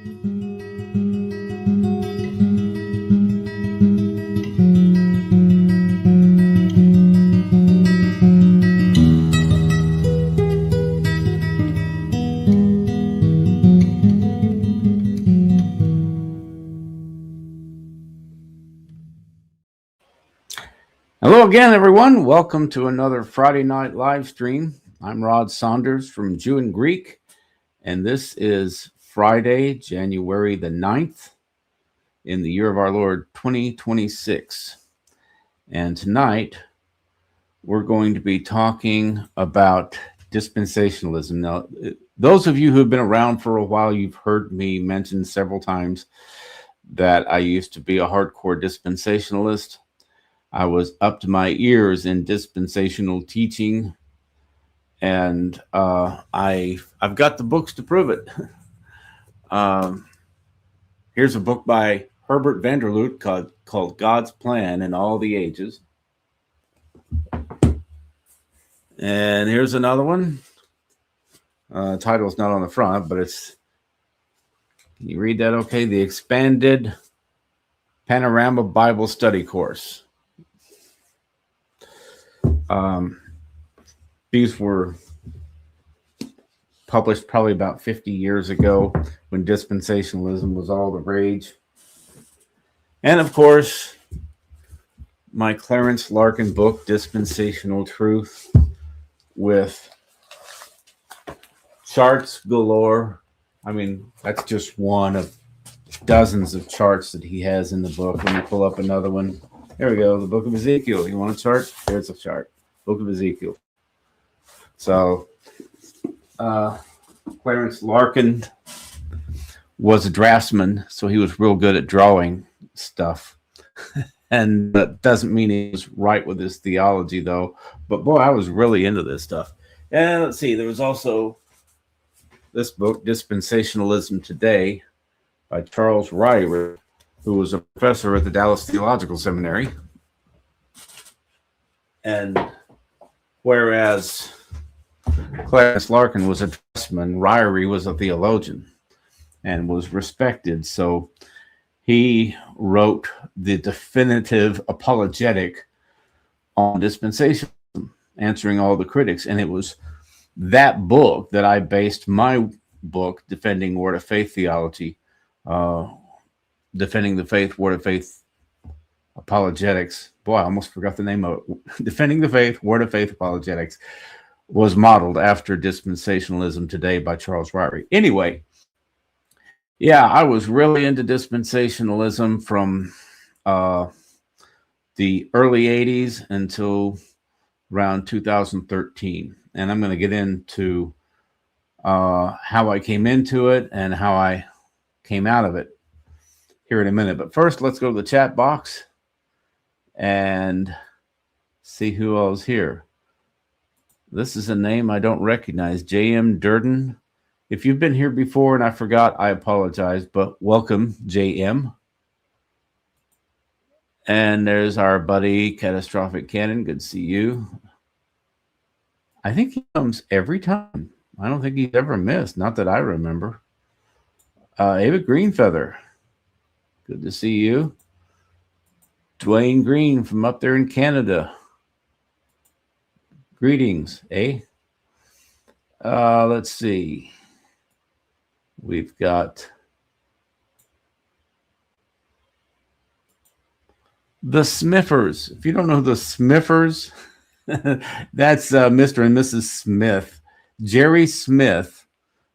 Hello again, everyone. Welcome to another Friday night live stream. I'm Rod Saunders from Jew and Greek, and this is Friday, January the 9th in the year of our Lord 2026. And tonight, we're going to be talking about dispensationalism. Now, those of you who have been around for a while, you've heard me mention several times that I used to be a hardcore dispensationalist. I was up to my ears in dispensational teaching, and I've got the books to prove it. Here's a book by Herbert Vanderloot called God's Plan in All the Ages. And here's another one. Title's not on the front, but it's, can you read that okay? The Expanded Panorama Bible Study Course. These were published probably about 50 years ago when dispensationalism was all the rage. And of course, my Clarence Larkin book, Dispensational Truth, with charts galore. I mean, that's just one of dozens of charts that he has in the book. Let me pull up another one. There we go, the Book of Ezekiel. You want a chart? There's a chart. Book of Ezekiel. So, Clarence Larkin was a draftsman, so he was real good at drawing stuff. And that doesn't mean he was right with his theology, though. But boy, I was really into this stuff. And let's see, there was also this book, Dispensationalism Today, by Charles Ryrie, who was a professor at the Dallas Theological Seminary. And whereas Clarence Larkin was a draftsman, Ryrie was a theologian and was respected. So he wrote the definitive apologetic on dispensationalism, answering all the critics. And it was that book that I based my book, Defending Word of Faith Theology, Defending the Faith, Word of Faith Apologetics. Boy, I almost forgot the name of it. Defending the Faith, Word of Faith Apologetics was modeled after Dispensationalism Today by Charles Ryrie. Anyway, yeah, I was really into dispensationalism from the early 80s until around 2013. And I'm going to get into how I came into it and how I came out of it here in a minute. But first, let's go to the chat box and see who else is here. This is a name I don't recognize, J.M. Durden. If you've been here before and I forgot, I apologize, but welcome, J.M. And there's our buddy, Catastrophic Cannon. Good to see you. I think he comes every time. I don't think he's ever missed, not that I remember. Ava Greenfeather, good to see you. Dwayne Green from up there in Canada. Greetings, eh? Let's see. We've got the Smiffers. If you don't know the Smiffers, that's Mr. and Mrs. Smith. Jerry Smith,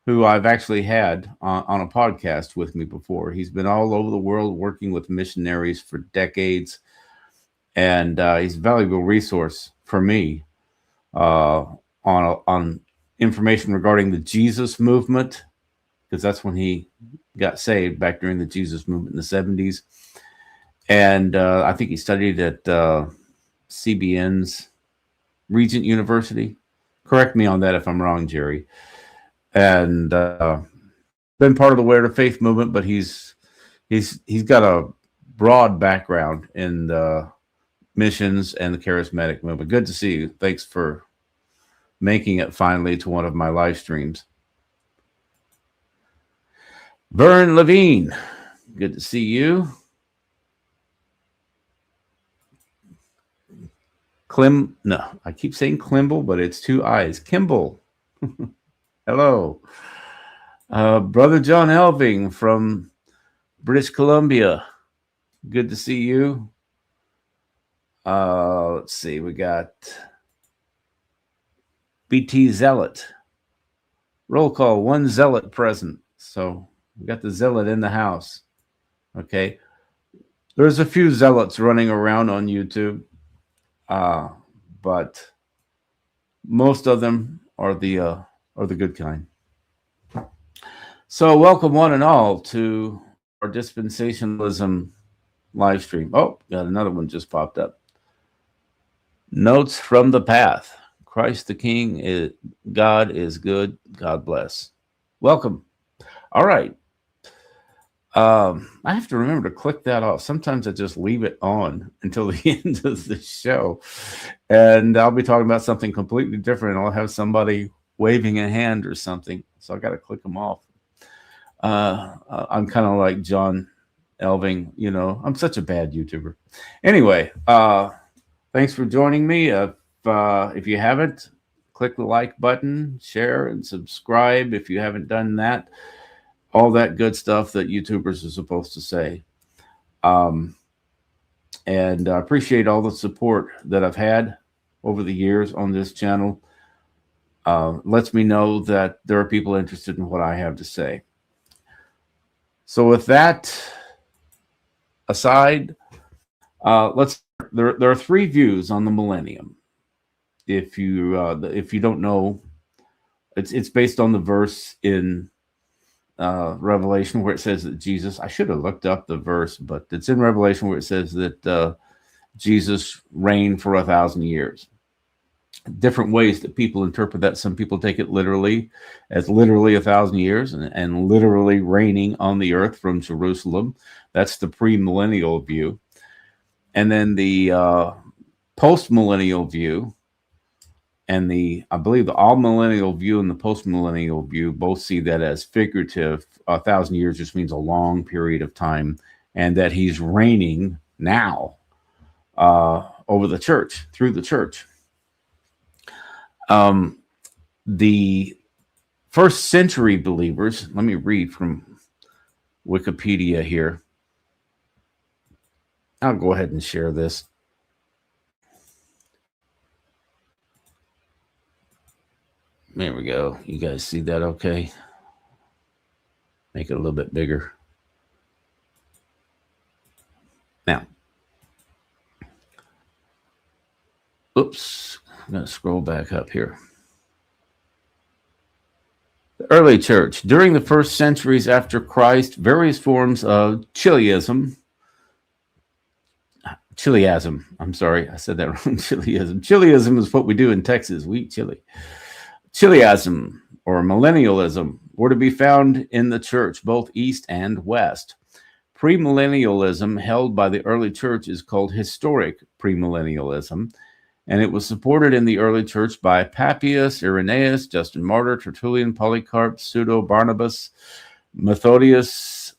who I've actually had on a podcast with me before. He's been all over the world working with missionaries for decades, and he's a valuable resource for me on information regarding the Jesus movement, because that's when he got saved, back during the Jesus movement in the 70s. And I think he studied at CBN's Regent University. Correct me on that if I'm wrong, Jerry. And been part of the Word of Faith movement, but he's got a broad background in the missions and the charismatic movement. Good to see you. Thanks for making it finally to one of my live streams. Vern Levine, good to see you. No, I keep saying Klimble, but it's two I's. Kimball, hello. Brother John Elving from British Columbia, good to see you. Let's see, we got BT Zealot. Roll call, one Zealot present. So we got the Zealot in the house. Okay. There's a few Zealots running around on YouTube, but most of them are the good kind. So welcome one and all to our dispensationalism live stream. Oh, got another one just popped up. Notes from the path. Christ the King is God is good. God bless. Welcome. All right. I have to remember to click that off. Sometimes I just leave it on until the end of the show, and I'll be talking about something completely different. I'll have somebody waving a hand or something, so I got to click them off. I'm kind of like John Elving, you know. I'm such a bad YouTuber. Anyway, thanks for joining me. If you haven't, click the like button, share, and subscribe if you haven't done that. All that good stuff that YouTubers are supposed to say. And I appreciate all the support that I've had over the years on this channel. Lets me know that there are people interested in what I have to say. So with that aside, there are three views on the millennium. If you don't know, it's based on the verse in Revelation where it says that Jesus, I should have looked up the verse, but it's in Revelation where it says that Jesus reigned for 1,000 years. Different ways that people interpret that. Some people take it literally as literally 1,000 years and literally reigning on the earth from Jerusalem. That's the premillennial view. And then the post-millennial view and I believe the all-millennial view and the post-millennial view both see that as figurative. 1,000 years just means a long period of time, and that he's reigning now over the church, through the church. The first century believers, let me read from Wikipedia here. I'll go ahead and share this. There we go. You guys see that okay? Make it a little bit bigger. Now, oops, I'm going to scroll back up here. The early church. During the first centuries after Christ, various forms of Chiliasm, I'm sorry, I said that wrong. Chiliasm is what we do in Texas. We eat chili. Chiliasm or millennialism were to be found in the church, both East and West. Premillennialism held by the early church is called historic premillennialism, and it was supported in the early church by Papias, Irenaeus, Justin Martyr, Tertullian, Polycarp, Pseudo Barnabas, Methodius,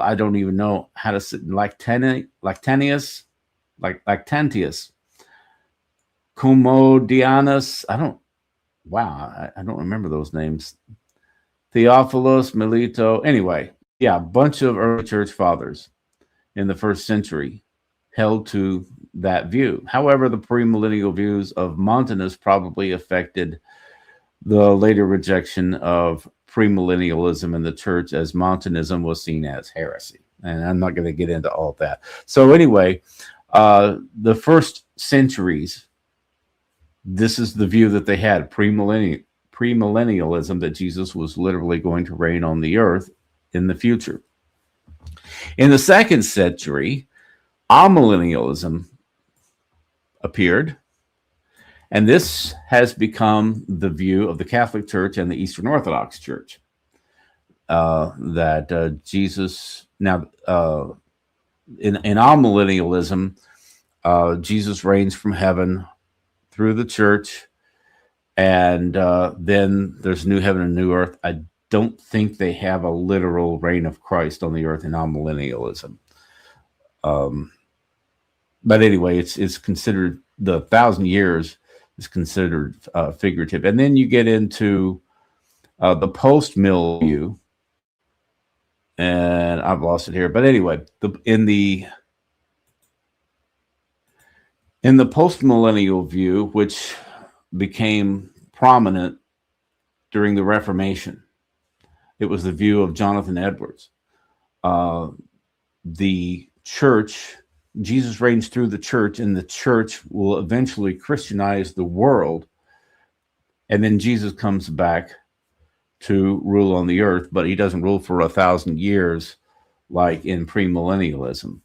I don't even know how to say, Lactantius, Commodianus, I don't remember those names. Theophilus, Melito. Anyway, yeah, a bunch of early church fathers in the first century held to that view. However, the premillennial views of Montanus probably affected the later rejection of premillennialism in the church, as Montanism was seen as heresy. And I'm not going to get into all of that. So anyway, the first centuries, this is the view that they had, premillennialism, that Jesus was literally going to reign on the earth in the future. In the second century, amillennialism appeared, and this has become the view of the Catholic Church and the Eastern Orthodox Church, that Jesus, now in amillennialism, Jesus reigns from heaven through the church, and then there's new heaven and new earth. I don't think they have a literal reign of Christ on the earth in amillennialism. But anyway, it's considered the 1,000 years is considered figurative. And then you get into the post-mill view, and I've lost it here. But anyway, in the post-millennial view, which became prominent during the Reformation, it was the view of Jonathan Edwards. The church, Jesus reigns through the church, and the church will eventually Christianize the world. And then Jesus comes back to rule on the earth, but he doesn't rule for 1,000 years like in premillennialism.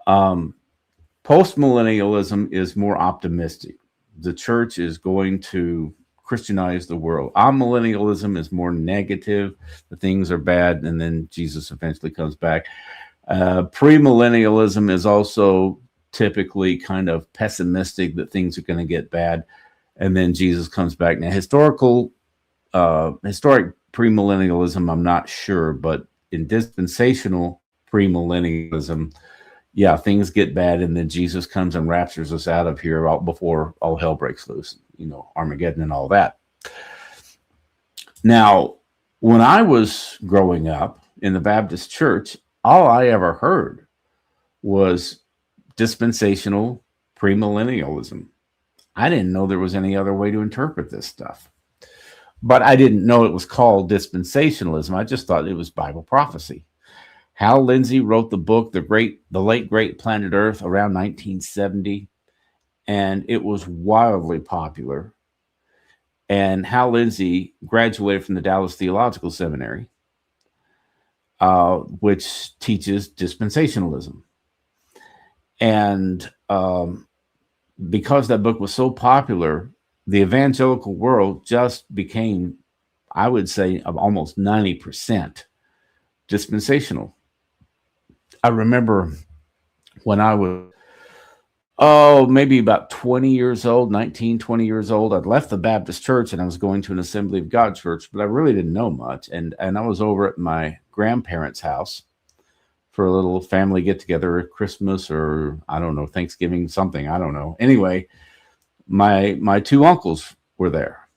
Postmillennialism is more optimistic. The church is going to Christianize the world. Amillennialism is more negative. The things are bad, and then Jesus eventually comes back. Premillennialism is also typically kind of pessimistic that things are going to get bad, and then Jesus comes back. Now, historic premillennialism, I'm not sure, but in dispensational premillennialism, yeah, things get bad, and then Jesus comes and raptures us out of here before all hell breaks loose, Armageddon and all that. Now, when I was growing up in the Baptist church, all I ever heard was dispensational premillennialism. I didn't know there was any other way to interpret this stuff. But I didn't know it was called dispensationalism. I just thought it was Bible prophecy. Hal Lindsey wrote the book, The Late Great Planet Earth, around 1970, and it was wildly popular. And Hal Lindsey graduated from the Dallas Theological Seminary, which teaches dispensationalism. And because that book was so popular, the evangelical world just became, I would say, almost 90% dispensational. I remember when I was, maybe about 20 years old, 19, 20 years old, I'd left the Baptist church and I was going to an Assembly of God church, but I really didn't know much. And I was over at my grandparents' house for a little family get-together at Christmas or, I don't know, Thanksgiving, something, I don't know. Anyway, my two uncles were there,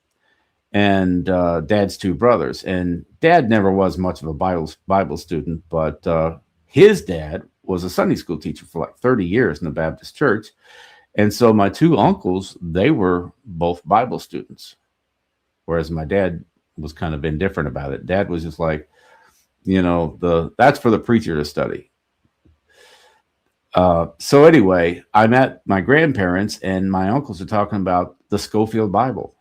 and Dad's two brothers. And Dad never was much of a Bible student, but his dad was a Sunday school teacher for like 30 years in the Baptist church. And so my two uncles, they were both Bible students, whereas my dad was kind of indifferent about it. Dad was just like, that's for the preacher to study. So anyway, I'm at my grandparents, and my uncles are talking about the Scofield Bible.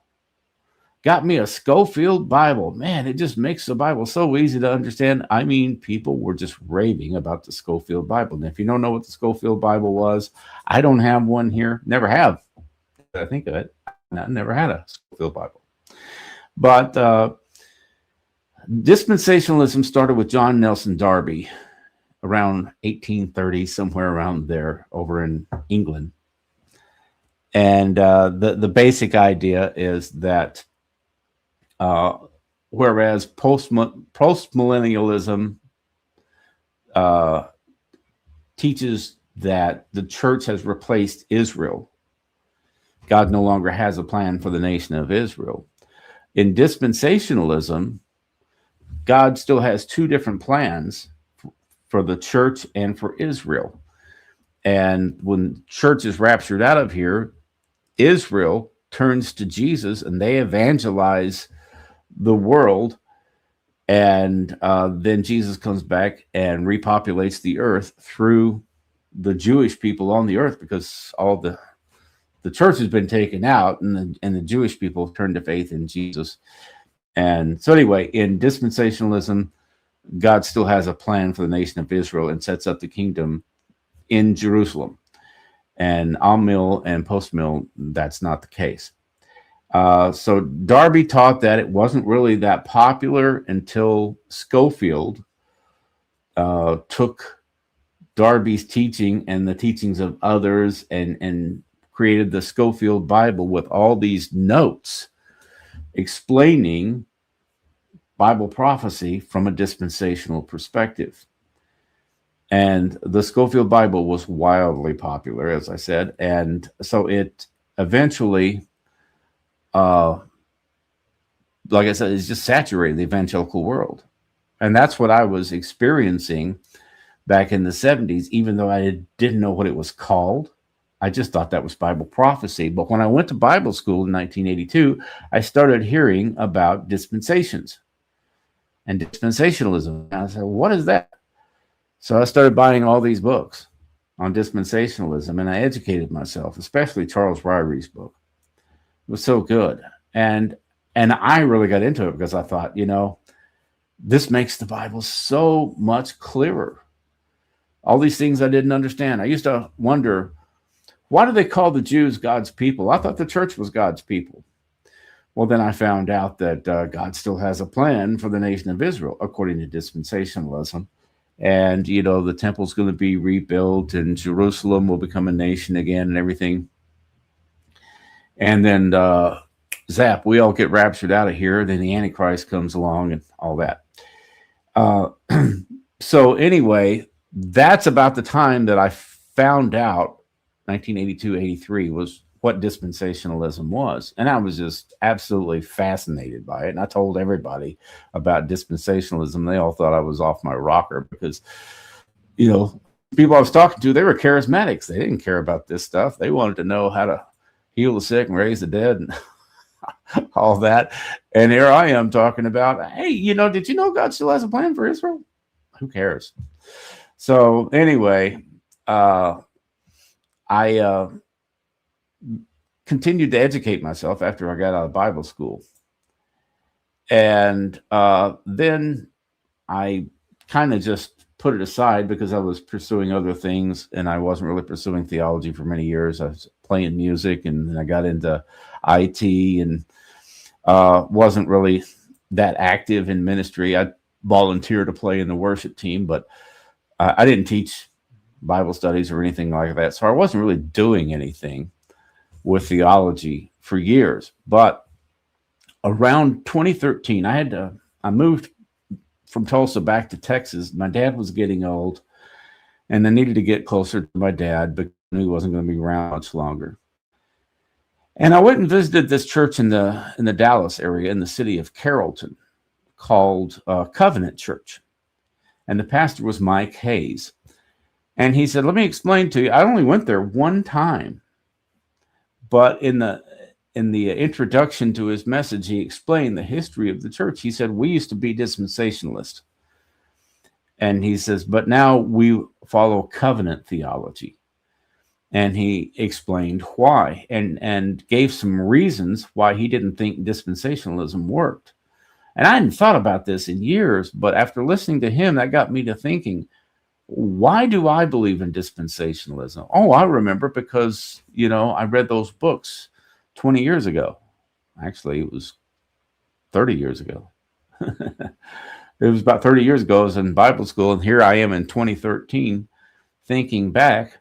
Got me a Scofield Bible. Man, it just makes the Bible so easy to understand. I mean, people were just raving about the Scofield Bible. And if you don't know what the Scofield Bible was, I don't have one here. Never have. I think of it. I never had a Scofield Bible. But dispensationalism started with John Nelson Darby around 1830, somewhere around there over in England. And the basic idea is that whereas postmillennialism teaches that the church has replaced Israel, God no longer has a plan for the nation of Israel. In dispensationalism, God still has two different plans for the church and for Israel. And when church is raptured out of here, Israel turns to Jesus and they evangelize the world, and then Jesus comes back and repopulates the earth through the Jewish people on the earth, because all the church has been taken out, and the Jewish people turned to faith in Jesus. And so anyway, in dispensationalism, God still has a plan for the nation of Israel and sets up the kingdom in Jerusalem. And amill and postmill, that's not the case. So Darby taught that. It wasn't really that popular until Scofield took Darby's teaching and the teachings of others and created the Scofield Bible with all these notes explaining Bible prophecy from a dispensational perspective. And the Scofield Bible was wildly popular, as I said. And so it eventually, like I said, it's just saturated the evangelical world. And that's what I was experiencing back in the 70s, even though I didn't know what it was called. I just thought that was Bible prophecy. But when I went to Bible school in 1982, I started hearing about dispensations and dispensationalism. And I said, what is that? So I started buying all these books on dispensationalism, and I educated myself, especially Charles Ryrie's book. It was so good. And I really got into it because I thought, this makes the Bible so much clearer. All these things I didn't understand. I used to wonder, why do they call the Jews God's people? I thought the church was God's people. Well, then I found out that God still has a plan for the nation of Israel, according to dispensationalism. And, the temple's going to be rebuilt and Jerusalem will become a nation again and everything. And then, zap, we all get raptured out of here. Then the Antichrist comes along and all that. So anyway, that's about the time that I found out, 1982, 83, was what dispensationalism was. And I was just absolutely fascinated by it. And I told everybody about dispensationalism. They all thought I was off my rocker because, people I was talking to, they were charismatics. They didn't care about this stuff. They wanted to know how to heal the sick and raise the dead and all that. And here I am talking about, hey, did you know God still has a plan for Israel? Who cares? So anyway, I continued to educate myself after I got out of Bible school. And then I kind of just put it aside because I was pursuing other things and I wasn't really pursuing theology for many years. I was playing music and then I got into IT and wasn't really that active in ministry. I volunteered to play in the worship team, but I didn't teach Bible studies or anything like that. So I wasn't really doing anything with theology for years. But around 2013, I moved from Tulsa back to Texas. My dad was getting old and I needed to get closer to my dad because I knew he wasn't going to be around much longer. And I went and visited this church in the Dallas area in the city of Carrollton called Covenant Church. And the pastor was Mike Hayes. And he said, let me explain to you. I only went there one time. But in the introduction to his message, he explained the history of the church. He said, we used to be dispensationalists. And he says, but now we follow covenant theology. And he explained why and gave some reasons why he didn't think dispensationalism worked. And I hadn't thought about this in years, but after listening to him, that got me to thinking, why do I believe in dispensationalism? Oh, I remember because, I read those books 20 years ago. Actually, it was 30 years ago. It was about 30 years ago. I was in Bible school, and here I am in 2013 thinking back.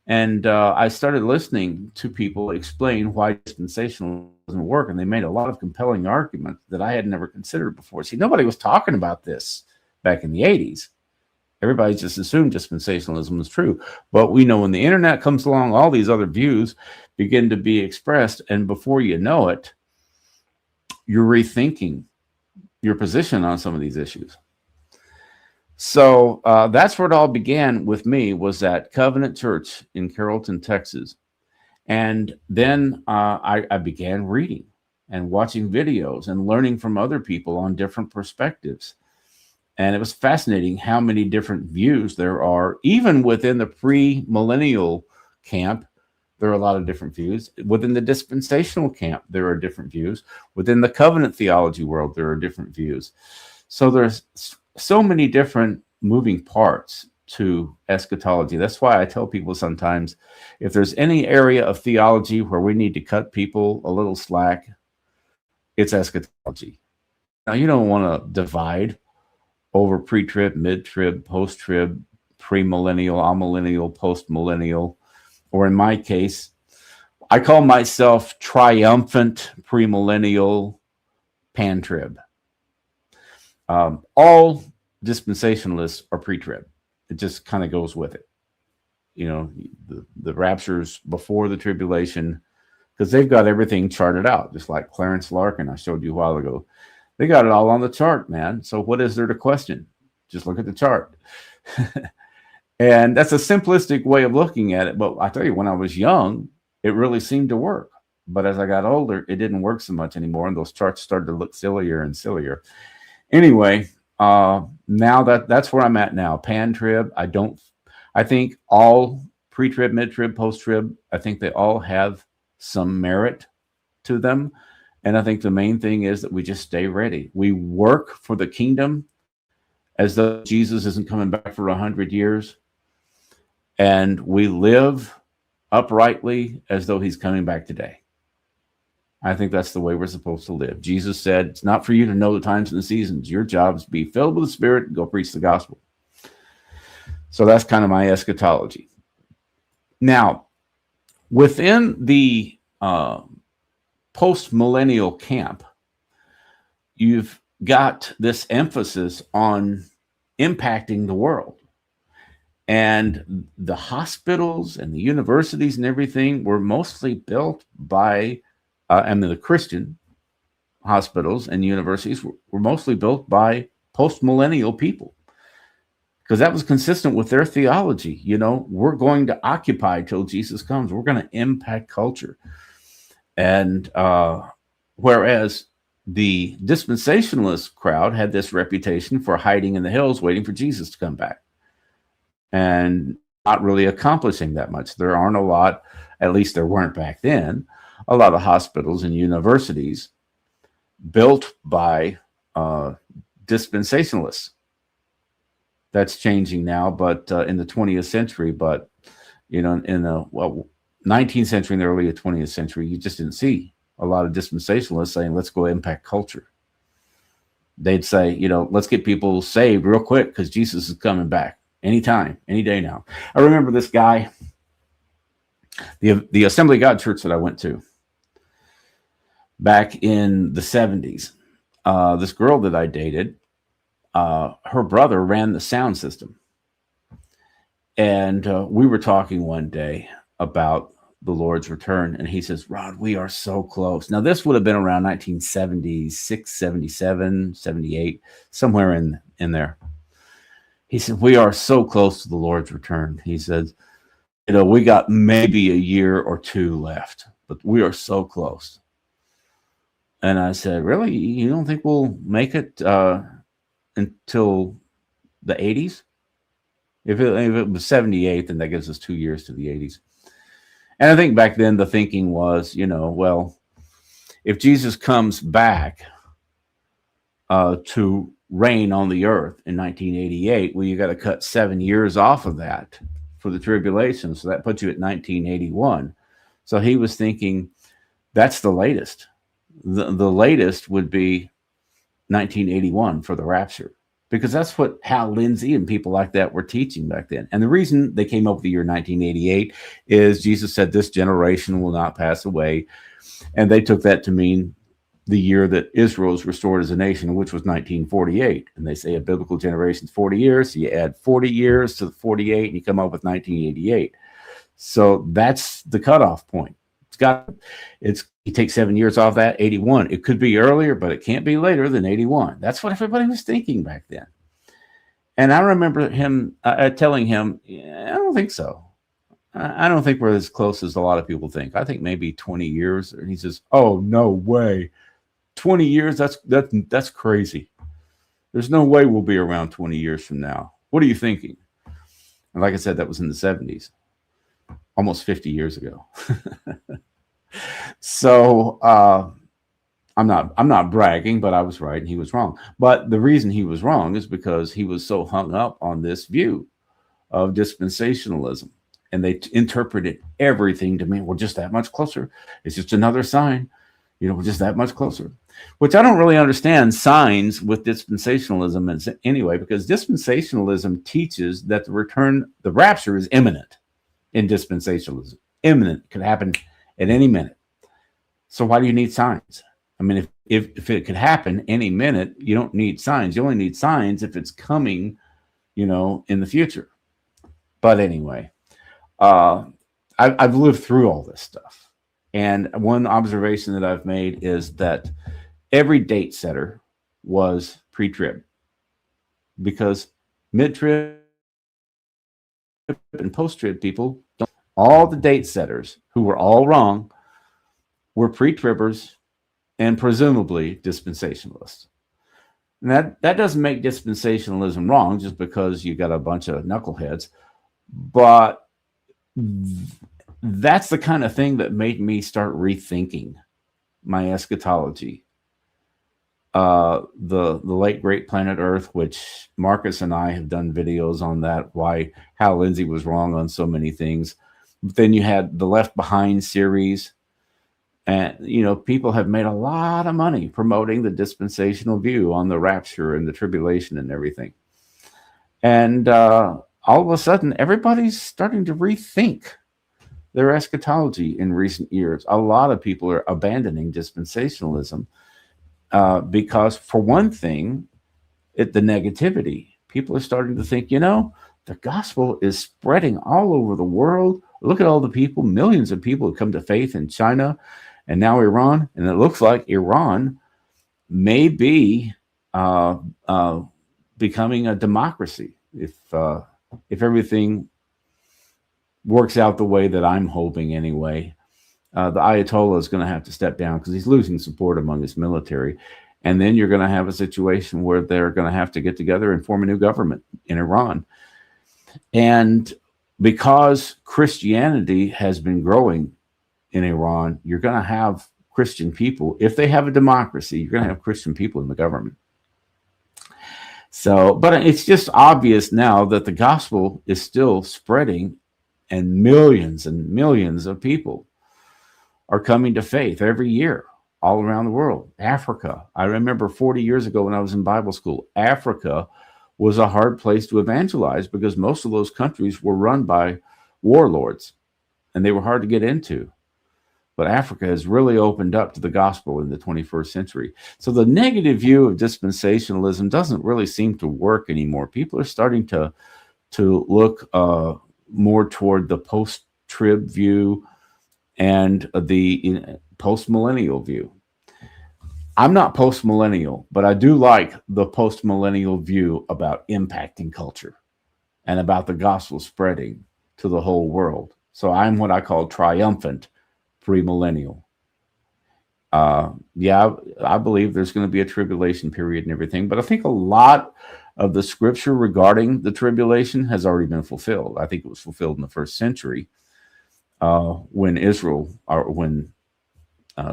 And I started listening to people explain why dispensationalism doesn't work. And they made a lot of compelling arguments that I had never considered before. See, nobody was talking about this back in the 80s. Everybody just assumed dispensationalism was true. But we know when the internet comes along, all these other views begin to be expressed. And before you know it, you're rethinking your position on some of these issues. So that's where it all began with me, was at Covenant Church in Carrollton, Texas. And then I began reading and watching videos and learning from other people on different perspectives. And it was fascinating how many different views there are. Even within the pre-millennial camp, there are a lot of different views. Within the dispensational camp, there are different views. Within the covenant theology world, there are different views. So there's so many different moving parts to eschatology. That's why I tell people sometimes, if there's any area of theology where we need to cut people a little slack, it's eschatology. Now, you don't want to divide over pre-trib, mid-trib, post-trib, premillennial, amillennial, post-millennial, or in my case, I call myself triumphant premillennial pan-trib. All dispensationalists are pre-trib. It just kind of goes with it. You know, the rapture's before the tribulation, because they've got everything charted out, just like Clarence Larkin I showed you a while ago. They got it all on the chart, man. So what is there to question? Just look at the chart. And that's a simplistic way of looking at it. But I tell you, when I was young, it really seemed to work. But as I got older, it didn't work so much anymore. And those charts started to look sillier and sillier. Anyway, now that's where I'm at now. Pan-trib, I think all pre-trib, mid-trib, post-trib, I think they all have some merit to them. And I think the main thing is that we just stay ready. We work for the kingdom as though Jesus isn't coming back for 100 years. And we live uprightly as though he's coming back today. I think that's the way we're supposed to live. Jesus said, it's not for you to know the times and the seasons. Your job is to be filled with the Spirit and go preach the gospel. So that's kind of my eschatology. Now, within the post-millennial camp, you've got this emphasis on impacting the world. And the hospitals and the universities and everything were mostly built by, the Christian hospitals and universities were mostly built by post-millennial people, because that was consistent with their theology. You know, we're going to occupy till Jesus comes. We're going to impact culture. And whereas the dispensationalist crowd had this reputation for hiding in the hills, waiting for Jesus to come back, and not really accomplishing that much. There aren't a lot, at least there weren't back then, a lot of hospitals and universities built by dispensationalists. That's changing now, but in the 20th century, but you know, in the 19th century and the early 20th century, you just didn't see a lot of dispensationalists saying, let's go impact culture. They'd say, you know, let's get people saved real quick because Jesus is coming back anytime, any day now. I remember this guy, the Assembly of God church that I went to back in the 70s. This girl that I dated, her brother ran the sound system. And we were talking one day about the Lord's return. And he says, Rod, we are so close. Now, this would have been around 1976, 77, 78, somewhere in there. He said, we are so close to the Lord's return. He says, you know, we got maybe a year or two left, but we are so close. And I said, really? You don't think we'll make it until the 80s? If it was 78, then that gives us 2 years to the 80s. And I think back then the thinking was, you know, well, if Jesus comes back to reign on the earth in 1988, well, you got to cut 7 years off of that for the tribulation. So that puts you at 1981. So he was thinking that's the latest. The latest would be 1981 for the rapture, because that's what Hal Lindsey and people like that were teaching back then. And the reason they came up with the year 1988 is Jesus said this generation will not pass away. And they took that to mean the year that Israel was restored as a nation, which was 1948. And they say a biblical generation is 40 years. So you add 40 years to the 48 and you come up with 1988. So that's the cutoff point. You take 7 years off that, 81. It could be earlier, but it can't be later than 81. That's what everybody was thinking back then. And I remember him telling him, I don't think so. I don't think we're as close as a lot of people think. I think maybe 20 years. And he says, oh, no way. 20 years? That's crazy. There's no way we'll be around 20 years from now. What are you thinking? And like I said, that was in the 70s, almost 50 years ago. So I'm not bragging, but I was right and he was wrong. But the reason he was wrong is because he was so hung up on this view of dispensationalism, and they interpreted everything to mean we're just that much closer. It's just another sign, you know, we're just that much closer. Which I don't really understand signs with dispensationalism anyway, because dispensationalism teaches that the rapture is imminent in dispensationalism. Imminent, could happen at any minute. So why do you need signs? I mean, if if it could happen any minute, you don't need signs. You only need signs if it's coming, in the future. But anyway, uh, I've lived through all this stuff. And one observation that I've made is that every date setter was pre-trib, because mid-trib and post-trib people, all the date setters who were all wrong were pre-tribbers and presumably dispensationalists. And that doesn't make dispensationalism wrong just because you got a bunch of knuckleheads, but that's the kind of thing that made me start rethinking my eschatology. The late great Planet Earth, which Marcus and I have done videos on that, why Hal Lindsey was wrong on so many things. But then you had the Left Behind series, and people have made a lot of money promoting the dispensational view on the rapture and the tribulation and everything. And all of a sudden, everybody's starting to rethink their eschatology in recent years. A lot of people are abandoning dispensationalism because, for one thing, the negativity. People are starting to think, the gospel is spreading all over the world. Look at all the people, millions of people who come to faith in China and now Iran. And it looks like Iran may be becoming a democracy if everything works out the way that I'm hoping anyway. The Ayatollah is going to have to step down because he's losing support among his military. And then you're going to have a situation where they're going to have to get together and form a new government in Iran. And because Christianity has been growing in Iran, you're going to have Christian people. If they have a democracy, you're going to have Christian people in the government. So, but it's just obvious now that the gospel is still spreading, and millions of people are coming to faith every year all around the world. Africa. I remember 40 years ago when I was in Bible school, Africa was a hard place to evangelize because most of those countries were run by warlords and they were hard to get into. But Africa has really opened up to the gospel in the 21st century. So the negative view of dispensationalism doesn't really seem to work anymore. People are starting to look more toward the post-trib view and the post-millennial view. I'm not post-millennial, but I do like the post-millennial view about impacting culture and about the gospel spreading to the whole world. So I'm what I call triumphant pre-millennial. I believe there's going to be a tribulation period and everything, but I think a lot of the scripture regarding the tribulation has already been fulfilled. I think it was fulfilled in the first century when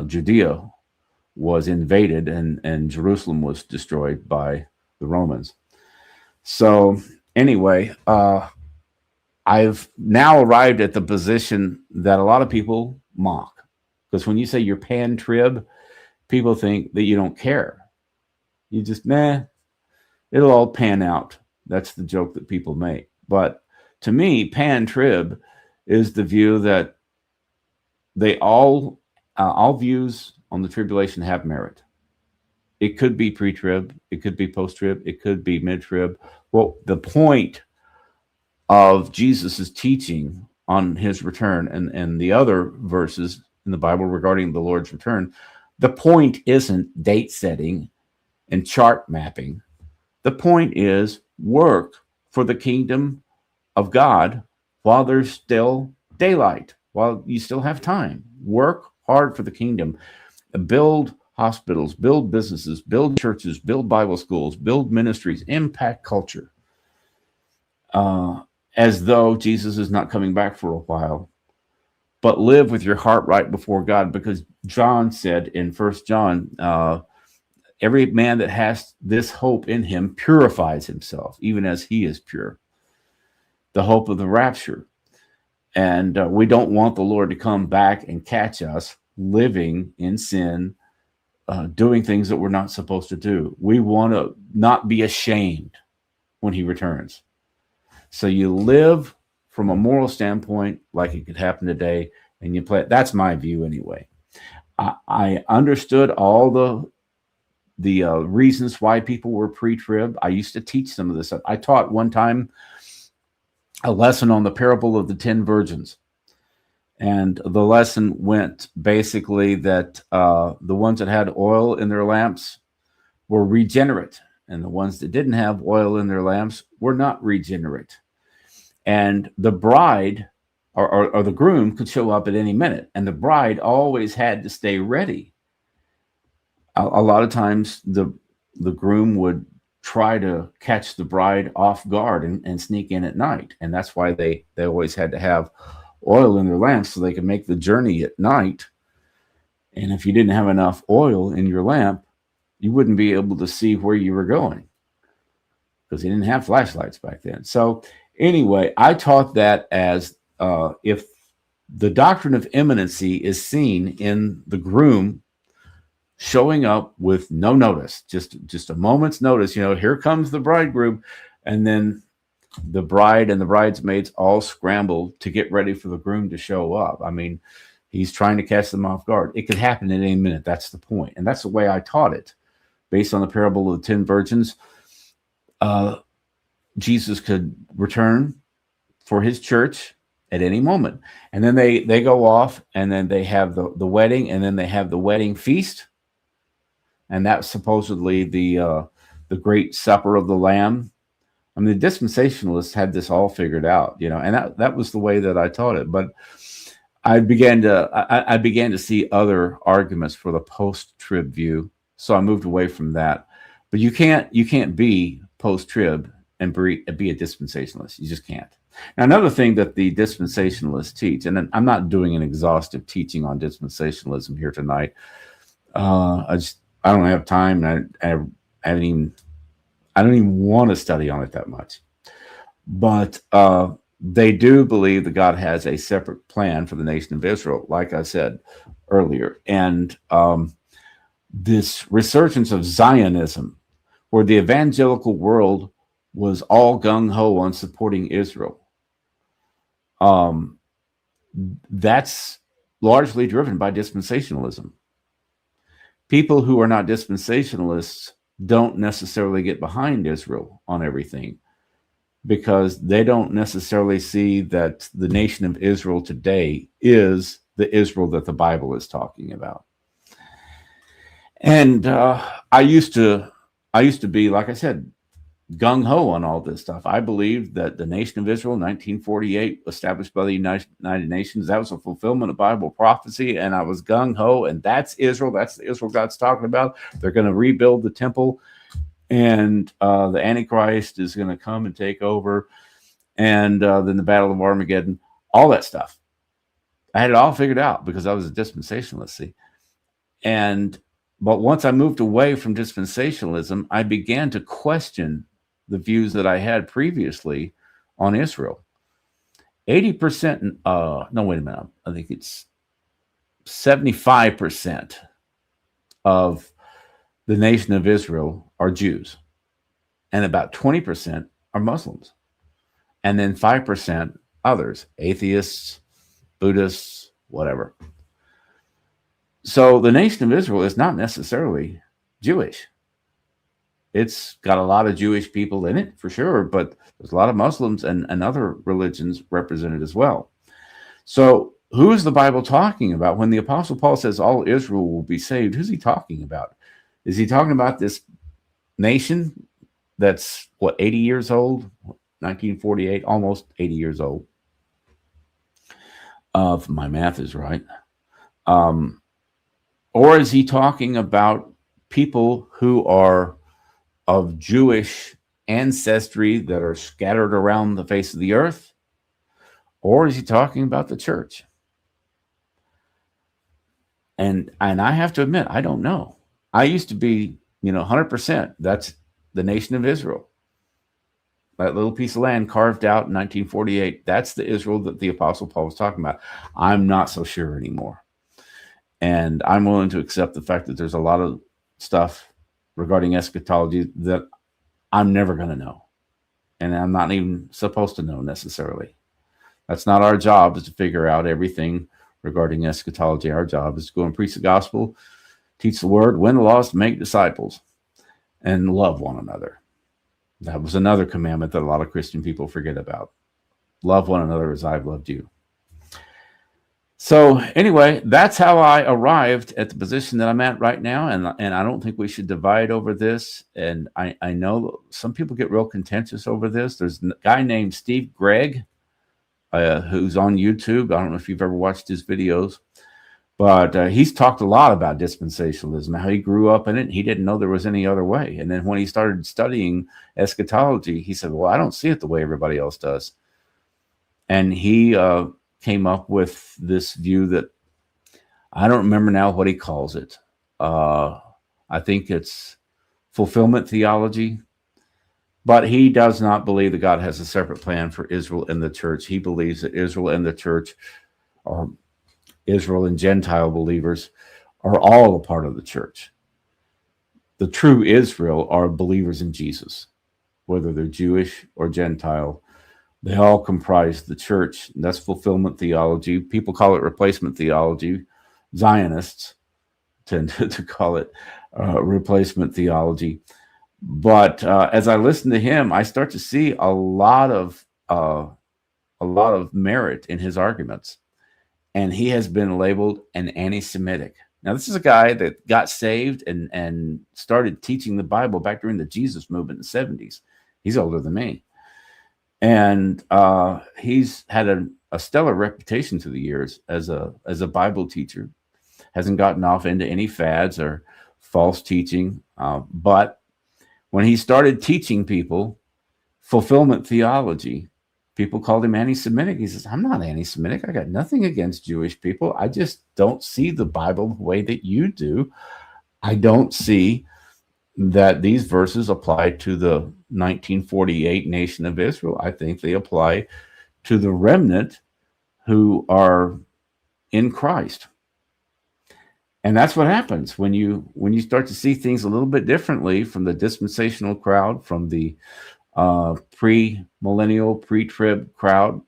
Judea was invaded and Jerusalem was destroyed by the Romans. So anyway, I've now arrived at the position that a lot of people mock, because when you say you're pan-trib, people think that you don't care. You just, it'll all pan out. That's the joke that people make. But to me, pan-trib is the view that they all views on the tribulation have merit. It could be pre-trib, it could be post-trib, it could be mid-trib. Well, the point of Jesus's teaching on his return and the other verses in the Bible regarding the Lord's return, the point isn't date setting and chart mapping. The point is work for the kingdom of God while there's still daylight, while you still have time. Work hard for the kingdom. Build hospitals, build businesses, build churches, build Bible schools, build ministries, impact culture. As though Jesus is not coming back for a while, but live with your heart right before God, because John said in 1 John, every man that has this hope in him purifies himself, even as he is pure. The hope of the rapture. And we don't want the Lord to come back and catch us living in sin, doing things that we're not supposed to do. We want to not be ashamed when he returns. So you live from a moral standpoint like it could happen today, and you play. That's my view anyway. I understood all the reasons why people were pre-trib. I used to teach some of this stuff. I taught one time a lesson on the parable of the 10 virgins. And the lesson went basically that the ones that had oil in their lamps were regenerate, and the ones that didn't have oil in their lamps were not regenerate. And the bride or the groom could show up at any minute, and the bride always had to stay ready. A lot of times the groom would try to catch the bride off guard and sneak in at night. And that's why they always had to have oil in their lamps so they could make the journey at night. And if you didn't have enough oil in your lamp, you wouldn't be able to see where you were going because they didn't have flashlights back then. So anyway, I taught that as if the doctrine of imminency is seen in the groom showing up with no notice, just a moment's notice, here comes the bridegroom, and then the bride and the bridesmaids all scramble to get ready for the groom to show up. I mean, he's trying to catch them off guard. It could happen at any minute. That's the point. And that's the way I taught it. Based on the parable of the 10 virgins, Jesus could return for his church at any moment. And then they go off, and then they have the wedding, and then they have the wedding feast. And that's supposedly the great supper of the Lamb. I mean, the dispensationalists had this all figured out, and that was the way that I taught it. But I began to see other arguments for the post-trib view, so I moved away from that. But you can't be post-trib and be a dispensationalist. You just can't. Now, another thing that the dispensationalists teach, and I'm not doing an exhaustive teaching on dispensationalism here tonight. I don't have time. I don't even want to study on it that much. But they do believe that God has a separate plan for the nation of Israel, like I said earlier. And this resurgence of Zionism, where the evangelical world was all gung-ho on supporting Israel, that's largely driven by dispensationalism. People who are not dispensationalists don't necessarily get behind Israel on everything because they don't necessarily see that the nation of Israel today is the Israel that the Bible is talking about. And I used to be, like I said, gung-ho on all this stuff. I believed that the nation of Israel, 1948, established by the United Nations, that was a fulfillment of Bible prophecy, and I was gung-ho, and that's Israel. That's the Israel God's talking about. They're going to rebuild the temple, and the Antichrist is going to come and take over, and then the Battle of Armageddon, all that stuff. I had it all figured out because I was a dispensationalist, see? But once I moved away from dispensationalism, I began to question the views that I had previously on Israel. 80%, no, wait a minute. I think it's 75% of the nation of Israel are Jews, and about 20% are Muslims, and then 5% others, atheists, Buddhists, whatever. So the nation of Israel is not necessarily Jewish. It's got a lot of Jewish people in it, for sure, but there's a lot of Muslims and other religions represented as well. So who is the Bible talking about? When the Apostle Paul says all Israel will be saved, who's he talking about? Is he talking about this nation that's, 80 years old? 1948, almost 80 years old. If my math is right. Or is he talking about people who are of Jewish ancestry that are scattered around the face of the earth? Or is he talking about the church? And I have to admit, I don't know. I used to be, 100%. That's the nation of Israel. That little piece of land carved out in 1948, that's the Israel that the Apostle Paul was talking about. I'm not so sure anymore. And I'm willing to accept the fact that there's a lot of stuff regarding eschatology that I'm never going to know. And I'm not even supposed to know necessarily. That's not our job, is to figure out everything regarding eschatology. Our job is to go and preach the gospel, teach the word, win the lost, make disciples. and love one another. That was another commandment that a lot of Christian people forget about. Love one another as I've loved you. So anyway, that's how I arrived at the position that I'm at right now. And I don't think we should divide over this. And I know some people get real contentious over this. There's a guy named Steve Gregg, who's on YouTube. I don't know if you've ever watched his videos, but he's talked a lot about dispensationalism, how he grew up in it. He didn't know there was any other way. And then when he started studying eschatology, he said, well, I don't see it the way everybody else does. And he came up with this view that I don't remember now what he calls it. I think it's fulfillment theology. But he does not believe that God has a separate plan for Israel and the church. He believes that Israel and the church, or Israel and Gentile believers, are all a part of the church. The true Israel are believers in Jesus, whether they're Jewish or Gentile. They all comprise the church. That's fulfillment theology. People call it replacement theology. Zionists tend to call it replacement theology. But as I listen to him, I start to see a lot of merit in his arguments, and he has been labeled an anti-Semitic. Now, this is a guy that got saved and started teaching the Bible back during the Jesus movement in the 70s. He's older than me, and he's had a stellar reputation through the years as a Bible teacher. Hasn't gotten off into any fads or false teaching, but when he started teaching people fulfillment theology, people called him anti-Semitic. He says, I'm not anti-Semitic. I got nothing against Jewish people. I just don't see the Bible the way that you do. I don't see that these verses apply to the 1948 nation of Israel. I think they apply to the remnant who are in Christ. And that's what happens when you start to see things a little bit differently from the dispensational crowd, from the pre-millennial, pre-trib crowd.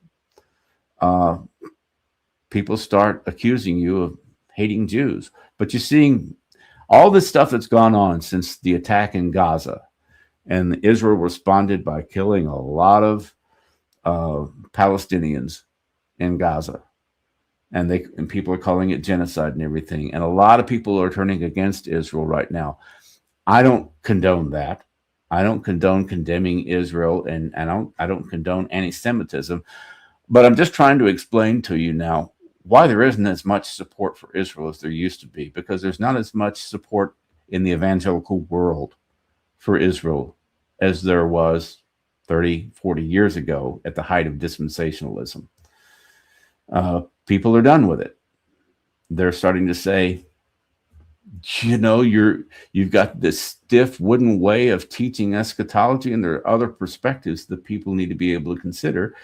People start accusing you of hating Jews. But you're seeing all this stuff that's gone on since the attack in Gaza. And Israel responded by killing a lot of Palestinians in Gaza. And people are calling it genocide and everything. And a lot of people are turning against Israel right now. I don't condone that. I don't condone condemning Israel, and I don't condone anti-Semitism. But I'm just trying to explain to you now why there isn't as much support for Israel as there used to be, because there's not as much support in the evangelical world for Israel as there was 30, 40 years ago at the height of dispensationalism. People are done with it. They're starting to say, you know, you've got this stiff wooden way of teaching eschatology, and there are other perspectives that people need to be able to consider.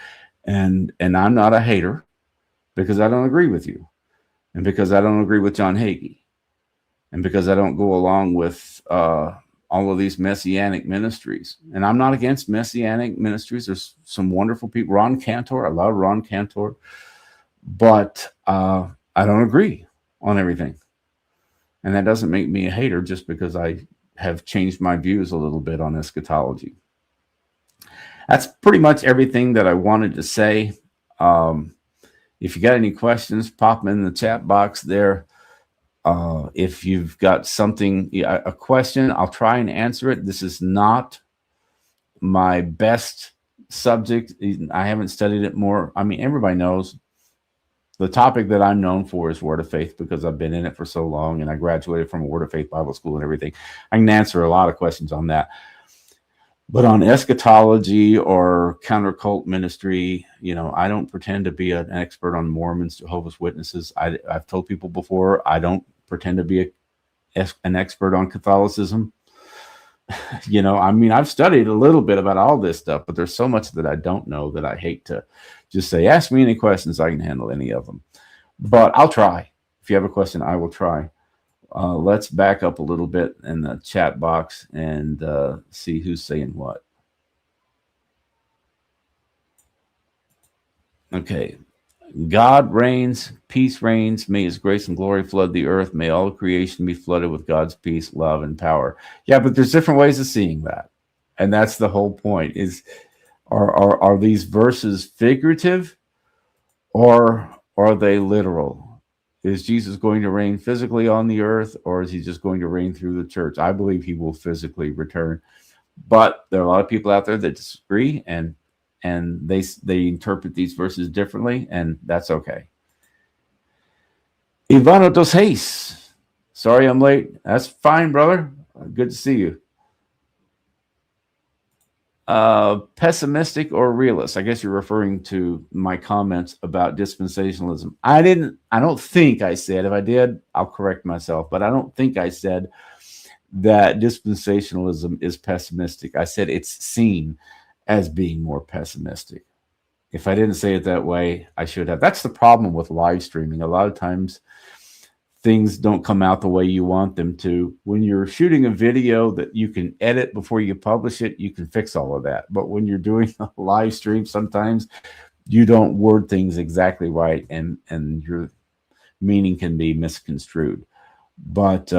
And I'm not a hater because I don't agree with you, and because I don't agree with John Hagee, and because I don't go along with all of these messianic ministries. And I'm not against messianic ministries. There's some wonderful people. Ron Cantor, I love Ron Cantor. But I don't agree on everything. And that doesn't make me a hater just because I have changed my views a little bit on eschatology. That's pretty much everything that I wanted to say. If you got any questions, pop them in the chat box there. If you've got something, a question, I'll try and answer it. This is not my best subject. I haven't studied it more. I mean, everybody knows the topic that I'm known for is Word of Faith, because I've been in it for so long and I graduated from a Word of Faith Bible school and everything. I can answer a lot of questions on that. But on eschatology or counter-cult ministry, you know, I don't pretend to be an expert on Mormons, Jehovah's Witnesses. I've told people before, I don't pretend to be an expert on Catholicism. You know, I mean, I've studied a little bit about all this stuff, but there's so much that I don't know that I hate to just say, ask me any questions. I can handle any of them. But I'll try. If you have a question, I will try. Let's back up a little bit in the chat box and see who's saying what. Okay. God reigns, peace reigns. May his grace and glory flood the earth. May all creation be flooded with God's peace, love, and power. Yeah, but there's different ways of seeing that. And that's the whole point is are these verses figurative or are they literal? Is Jesus going to reign physically on the earth or is he just going to reign through the church? I believe he will physically return. But there are a lot of people out there that disagree and they interpret these verses differently, and that's okay. Ivano dos Reis. Sorry I'm late. That's fine, brother. Good to see you. Pessimistic or realist? I guess you're referring to my comments about dispensationalism. I don't think I said, if I did, I'll correct myself, but I don't think I said that dispensationalism is pessimistic. I said it's seen as being more pessimistic. If I didn't say it that way, I should have. That's the problem with live streaming. A lot of times things don't come out the way you want them to. When you're shooting a video that you can edit before you publish it, you can fix all of that. But when you're doing a live stream, sometimes you don't word things exactly right and your meaning can be misconstrued. But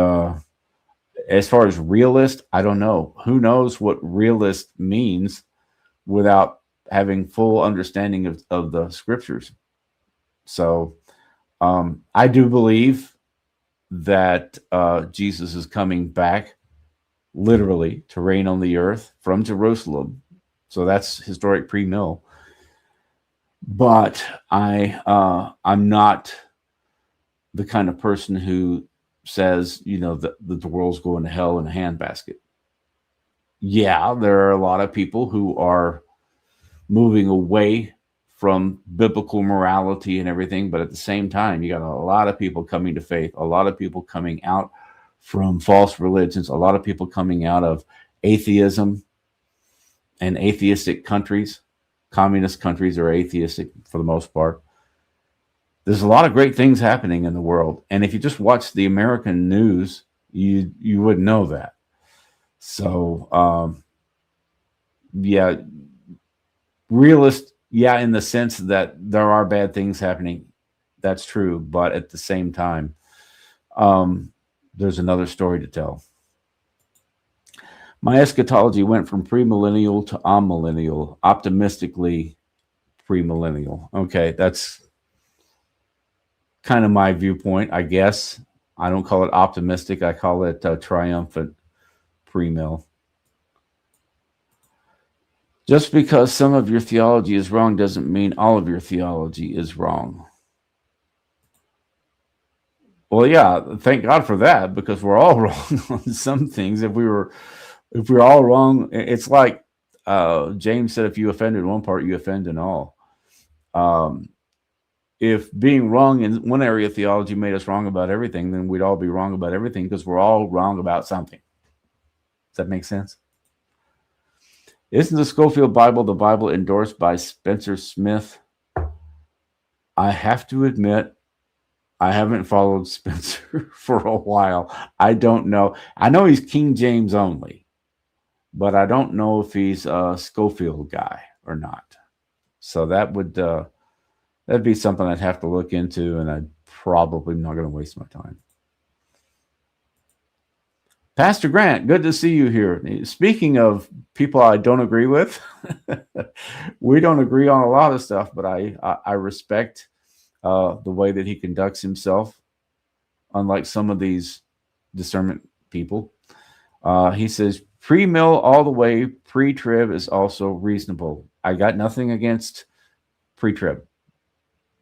as far as realist, I don't know. Who knows what realist means without having full understanding of the scriptures. So I do believe that Jesus is coming back literally to reign on the earth from Jerusalem. So that's historic pre-mill. But I'm not the kind of person who says, that the world's going to hell in a handbasket. Yeah, there are a lot of people who are moving away from biblical morality and everything, but at the same time, you got a lot of people coming to faith, a lot of people coming out from false religions, a lot of people coming out of atheism and atheistic countries. Communist countries are atheistic for the most part. There's a lot of great things happening in the world, and if you just watch the American news, you would know that. So, yeah, realist, yeah, in the sense that there are bad things happening. That's true. But at the same time, there's another story to tell. My eschatology went from premillennial to amillennial, optimistically premillennial. Okay, that's kind of my viewpoint, I guess. I don't call it optimistic. I call it triumphant pre-mill. Just because some of your theology is wrong doesn't mean all of your theology is wrong. Well, yeah, thank God for that, because we're all wrong on some things. If we're all wrong, it's like James said, if you offend in one part, you offend in all. If being wrong in one area of theology made us wrong about everything, then we'd all be wrong about everything because we're all wrong about something. Does that make sense? Isn't the Scofield Bible the Bible endorsed by Spencer Smith? I have to admit, I haven't followed Spencer for a while. I don't know. I know he's King James only, but I don't know if he's a Scofield guy or not. So that'd be something I'd have to look into, and I'm probably not going to waste my time. Pastor Grant, good to see you here. Speaking of people I don't agree with, we don't agree on a lot of stuff, but I respect the way that he conducts himself, unlike some of these discernment people. He says, pre-mill all the way, pre-trib is also reasonable. I got nothing against pre-trib.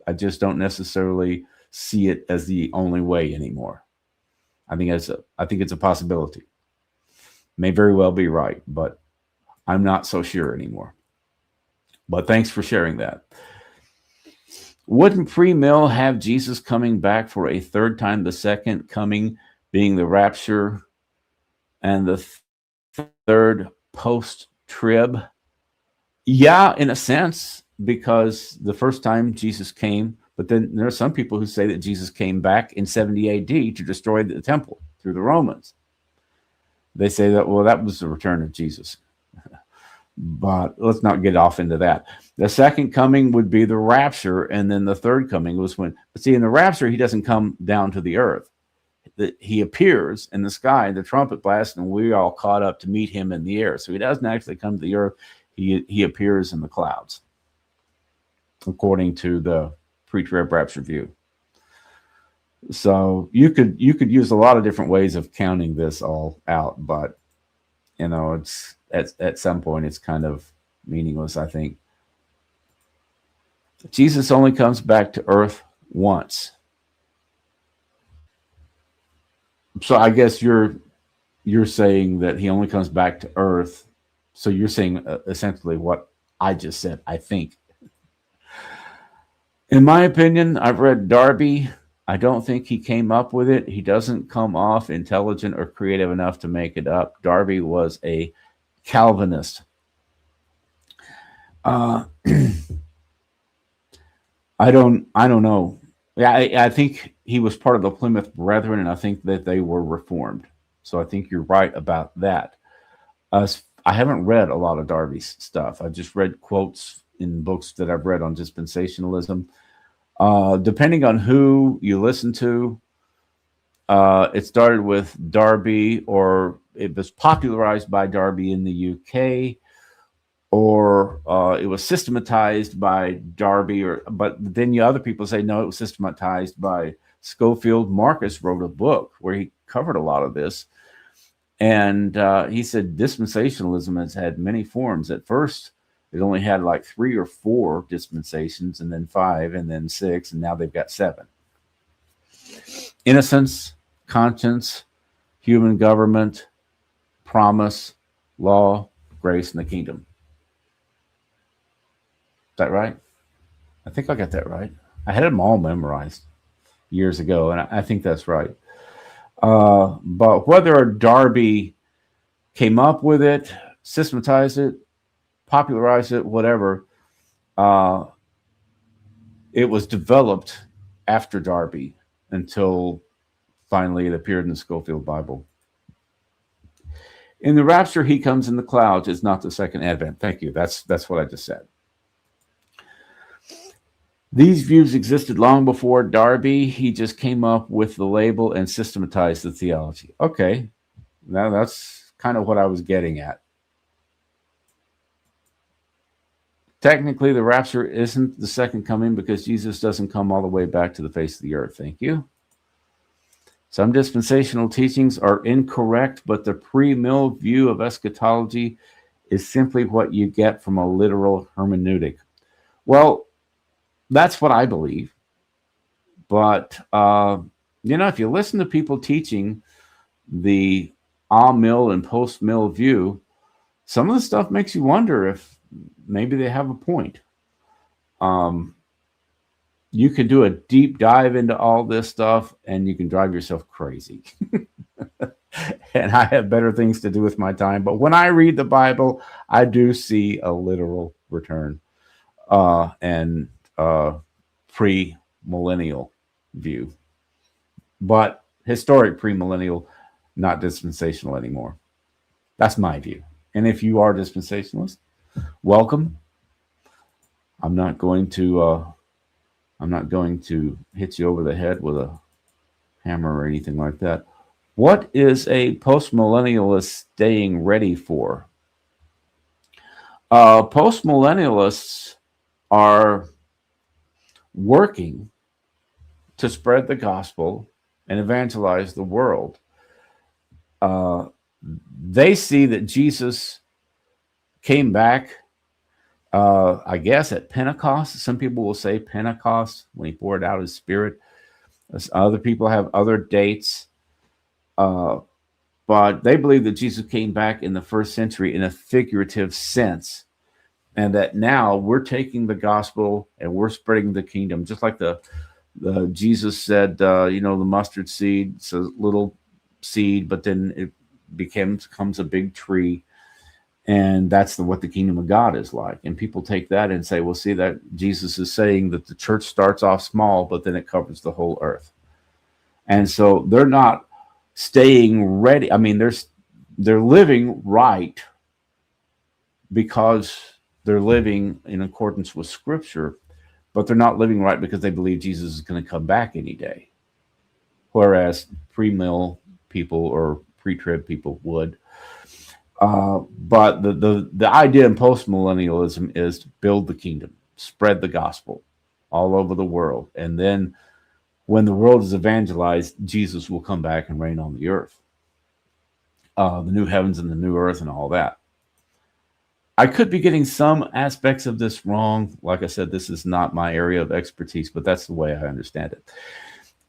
I just don't necessarily see it as the only way anymore. I think it's a possibility. May very well be right, but I'm not so sure anymore. But thanks for sharing that. Wouldn't pre-mill have Jesus coming back for a third time, the second coming being the rapture, and the third post-trib? Yeah, in a sense, because the first time Jesus came, but then there are some people who say that Jesus came back in 70 AD to destroy the temple through the Romans. They say that, well, that was the return of Jesus. But let's not get off into that. The second coming would be the rapture, and then the third coming was when. But see, in the rapture, he doesn't come down to the earth. He appears in the sky, the trumpet blast, and we're all caught up to meet him in the air. So he doesn't actually come to the earth. He appears in the clouds, according to the pre-trib rapture view. So you could use a lot of different ways of counting this all out, but it's at some point it's kind of meaningless, I think. Jesus only comes back to earth once. So I guess you're saying that he only comes back to earth. So you're saying essentially what I just said, I think. In my opinion, I've read Darby. I don't think he came up with it. He doesn't come off intelligent or creative enough to make it up. Darby was a Calvinist. I don't know. Yeah, I think he was part of the Plymouth Brethren, and I think that they were Reformed. So I think you're right about that. I haven't read a lot of Darby's stuff. I've just read quotes in books that I've read on dispensationalism. Depending on who you listen to, it started with Darby, or it was popularized by Darby in the UK, or it was systematized by Darby, but then other people say no, it was systematized by Schofield. Marcus wrote a book where he covered a lot of this, and he said dispensationalism has had many forms. At first, it only had like 3 or 4 dispensations, and then 5, and then 6, and now they've got 7. Innocence, conscience, human government, promise, law, grace, and the kingdom. Is that right? I think I got that right. I had them all memorized years ago, and I think that's right. But whether Darby came up with it, systematized it, popularized it, whatever, it was developed after Darby until finally it appeared in the Schofield Bible. In the rapture, he comes in the clouds. It's not the second advent. Thank you. That's what I just said. These views existed long before Darby. He just came up with the label and systematized the theology. Okay, now that's kind of what I was getting at. Technically, the rapture isn't the second coming because Jesus doesn't come all the way back to the face of the earth. Thank you. Some dispensational teachings are incorrect, but the pre-mill view of eschatology is simply what you get from a literal hermeneutic. Well, that's what I believe. But, if you listen to people teaching the a-mill and post-mill view, some of the stuff makes you wonder if maybe they have a point. You can do a deep dive into all this stuff and you can drive yourself crazy. And I have better things to do with my time. But when I read the Bible, I do see a literal return and pre-millennial view. But historic pre-millennial, not dispensational anymore. That's my view. And if you are dispensationalist, welcome. I'm not going to hit you over the head with a hammer or anything like that. What is a postmillennialist staying ready for? Postmillennialists are working to spread the gospel and evangelize the world. They see that Jesus came back, I guess, at Pentecost. Some people will say Pentecost, when he poured out his spirit. Other people have other dates. But they believe that Jesus came back in the first century in a figurative sense. And that now we're taking the gospel and we're spreading the kingdom. Just like the Jesus said, the mustard seed, it's a little seed, but then it becomes a big tree. And that's what the kingdom of God is like. And people take that and say, well, see, that Jesus is saying that the church starts off small, but then it covers the whole earth. And so they're not staying ready. I mean, they're living right, because they're living in accordance with Scripture, but they're not living right because they believe Jesus is going to come back any day. Whereas pre-mill people or pre-trib people would. But the idea in post-millennialism is to build the kingdom, spread the gospel all over the world. And then when the world is evangelized, Jesus will come back and reign on the earth. The new heavens and the new earth and all that. I could be getting some aspects of this wrong. Like I said, this is not my area of expertise, but that's the way I understand it.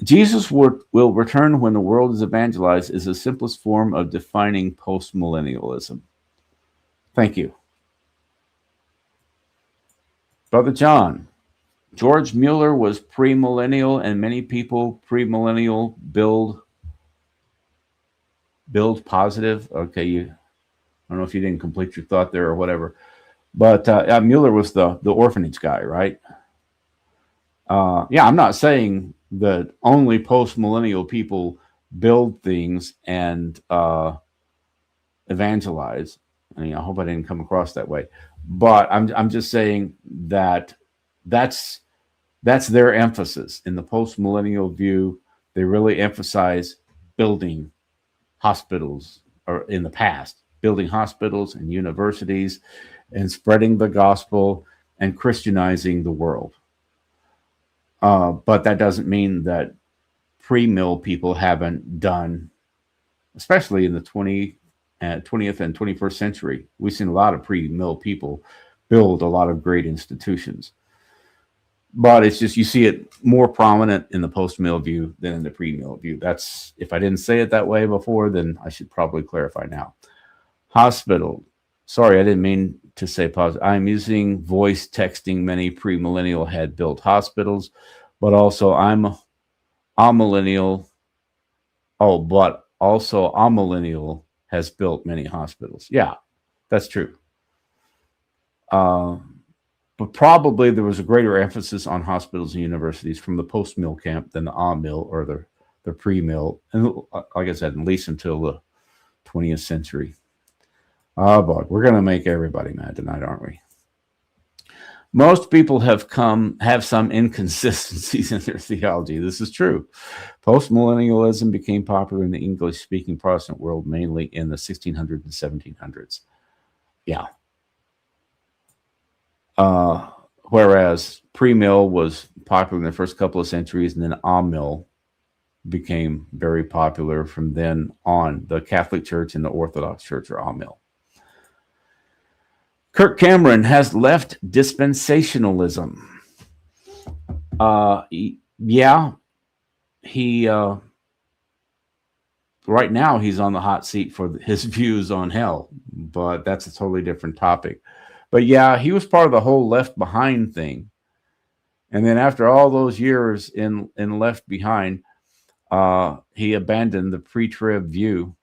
Jesus will return when the world is evangelized is the simplest form of defining post-millennialism. Thank you. Brother John, George Mueller was pre-millennial, and many people pre-millennial build positive. Okay, I don't know if you didn't complete your thought there or whatever, but Mueller was the orphanage guy, right? Yeah, I'm not saying that only post-millennial people build things and evangelize. I mean, I hope I didn't come across that way, but I'm just saying that that's their emphasis in the post-millennial view. They really emphasize building hospitals, or in the past, building hospitals and universities and spreading the gospel and Christianizing the world. But that doesn't mean that pre-mill people haven't done, especially in the 20th and 21st century. We've seen a lot of pre-mill people build a lot of great institutions. But it's just, you see it more prominent in the post-mill view than in the pre-mill view. That's, if I didn't say it that way before, then I should probably clarify now. Hospital. Sorry, I didn't mean to say positive. I'm using voice texting. Many pre-millennial had built hospitals, but also I'm amillennial. Oh, but also amillennial has built many hospitals. Yeah, that's true. But probably there was a greater emphasis on hospitals and universities from the post-mill camp than the mill or the pre-mill. And like I said, at least until the 20th century. Oh, boy, we're going to make everybody mad tonight, aren't we? Most people have some inconsistencies in their theology. This is true. Post-millennialism became popular in the English-speaking Protestant world, mainly in the 1600s and 1700s. Yeah. Whereas pre-mill was popular in the first couple of centuries, and then amill became very popular from then on. The Catholic Church and the Orthodox Church are amill. Kirk Cameron has left dispensationalism. Yeah, he right now he's on the hot seat for his views on hell, but that's a totally different topic. But yeah, he was part of the whole Left Behind thing. And then after all those years in Left Behind, he abandoned the pre-trib view,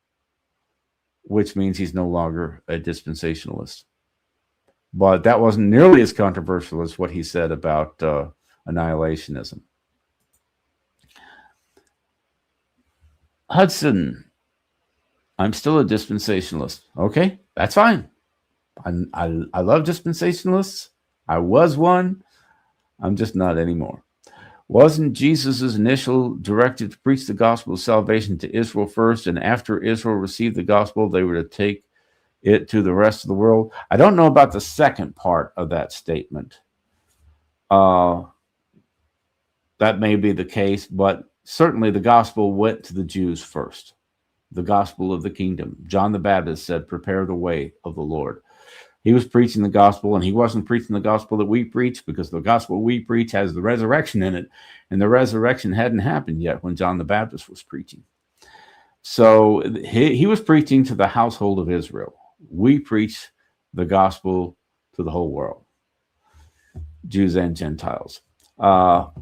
which means he's no longer a dispensationalist. But that wasn't nearly as controversial as what he said about annihilationism. Hudson, I'm still a dispensationalist. Okay, that's fine. I love dispensationalists. I was one. I'm just not anymore. Wasn't Jesus' initial directive to preach the gospel of salvation to Israel first, and after Israel received the gospel, they were to take it to the rest of the world? I don't know about the second part of that statement. That may be the case, but certainly the gospel went to the Jews first. The gospel of the kingdom. John the Baptist said, "Prepare the way of the Lord." He was preaching the gospel, and he wasn't preaching the gospel that we preach, because the gospel we preach has the resurrection in it, and the resurrection hadn't happened yet when John the Baptist was preaching. So he was preaching to the household of Israel. We preach the gospel to the whole world, Jews and Gentiles. So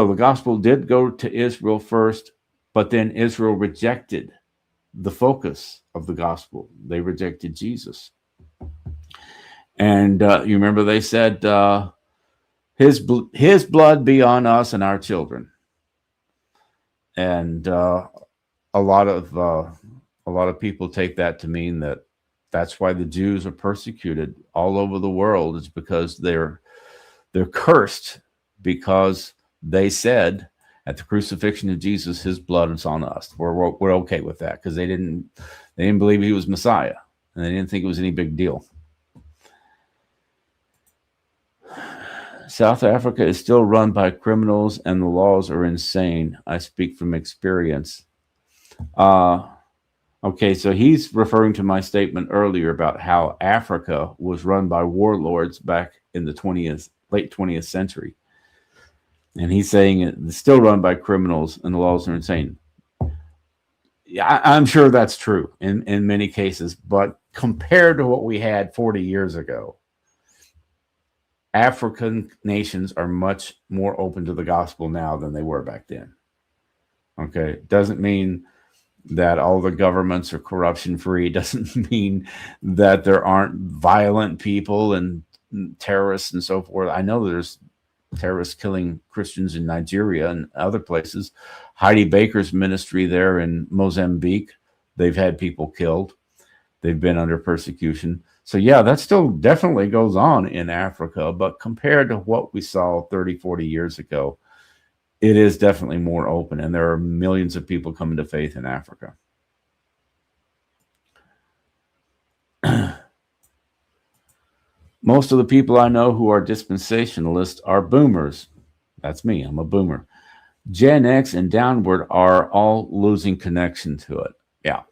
the gospel did go to Israel first, but then Israel rejected the focus of the gospel. They rejected Jesus. And you remember they said, his blood be on us and our children. And a lot of people take that to mean that That's why the Jews are persecuted all over the world. It's because they're cursed because they said at the crucifixion of Jesus, his blood is on us. We're okay with that because they didn't believe he was Messiah, and they didn't think it was any big deal. South Africa is still run by criminals and the laws are insane. I speak from experience. Okay, so he's referring to my statement earlier about how Africa was run by warlords back in the late 20th century. And he's saying it's still run by criminals and the laws are insane. Yeah, I'm sure that's true in many cases, but compared to what we had 40 years ago, African nations are much more open to the gospel now than they were back then. Okay, doesn't mean that all the governments are corruption free. Doesn't mean that there aren't violent people and terrorists and so forth. I know there's terrorists killing Christians in Nigeria and other places. Heidi Baker's ministry there in Mozambique, they've had people killed. They've been under persecution. So yeah, that still definitely goes on in Africa, but compared to what we saw 30, 40 years ago, it is definitely more open, and there are millions of people coming to faith in Africa. Most of the people I know who are dispensationalists are boomers. That's me. I'm a boomer. Gen X and downward are all losing connection to it. Yeah,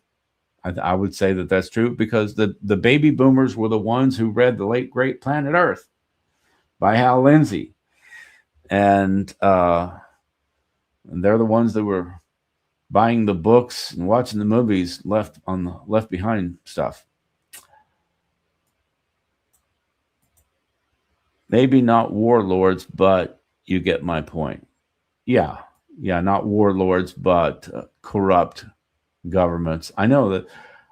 I would say that that's true because the baby boomers were the ones who read The Late Great Planet Earth by Hal Lindsey. And they're the ones that were buying the books and watching the movies Left Behind stuff. Maybe not warlords, but you get my point. Yeah, not warlords, but corrupt governments. I know that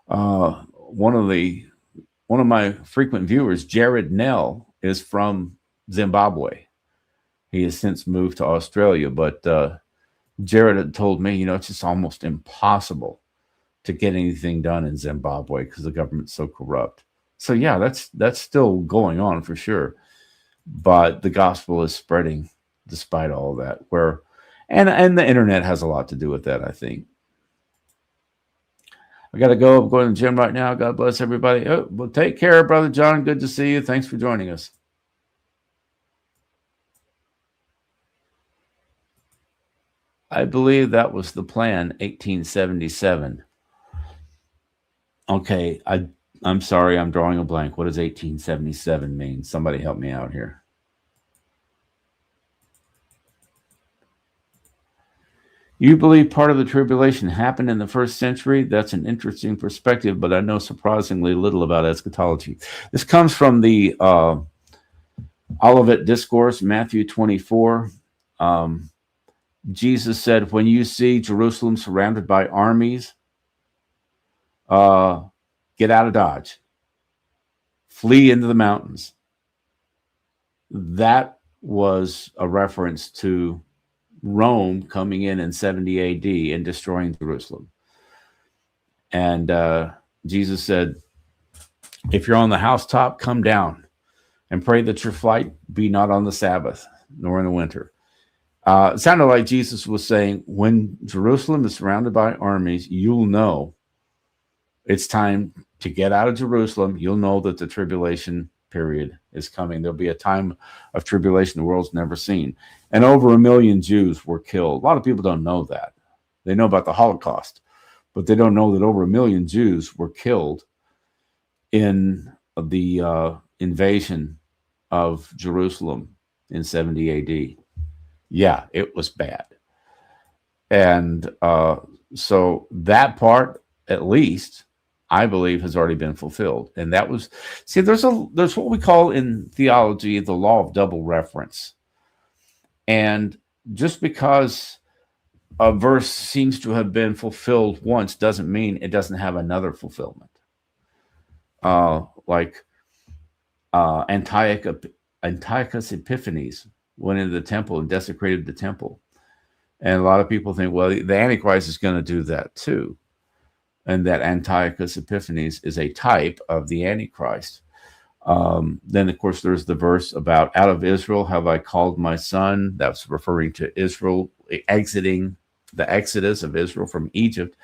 one of my frequent viewers, Jared Nell, is from Zimbabwe. He has since moved to Australia, but Jared had told me, it's just almost impossible to get anything done in Zimbabwe because the government's so corrupt. So yeah, that's still going on for sure. But the gospel is spreading despite all of that. And the internet has a lot to do with that, I think. I got to go. I'm going to the gym right now. God bless everybody. Oh, well, take care, Brother John. Good to see you. Thanks for joining us. I believe that was the plan, 1877. Okay, I'm sorry, I'm drawing a blank. What does 1877 mean? Somebody help me out here. You believe part of the tribulation happened in the first century? That's an interesting perspective, but I know surprisingly little about eschatology. This comes from the Olivet Discourse, Matthew 24. Jesus said, when you see Jerusalem surrounded by armies, get out of Dodge. Flee into the mountains. That was a reference to Rome coming in 70 AD and destroying Jerusalem. And Jesus said, if you're on the housetop, come down and pray that your flight be not on the Sabbath, nor in the winter. It sounded like Jesus was saying, when Jerusalem is surrounded by armies, you'll know it's time to get out of Jerusalem. You'll know that the tribulation period is coming. There'll be a time of tribulation the world's never seen. And over 1 million Jews were killed. A lot of people don't know that. They know about the Holocaust, but they don't know that over 1 million Jews were killed in the invasion of Jerusalem in 70 AD. Yeah, it was bad. And so that part, at least, I believe, has already been fulfilled. And that was, see, there's what we call in theology the law of double reference. And just because a verse seems to have been fulfilled once doesn't mean it doesn't have another fulfillment. Like Antiochus Epiphanes went into the temple and desecrated the temple. And a lot of people think, well, the Antichrist is going to do that too. and that Antiochus Epiphanes is a type of the Antichrist. Then, of course, there's the verse about out of Israel have I called my son. That's referring to Israel exiting the exodus of Israel from Egypt.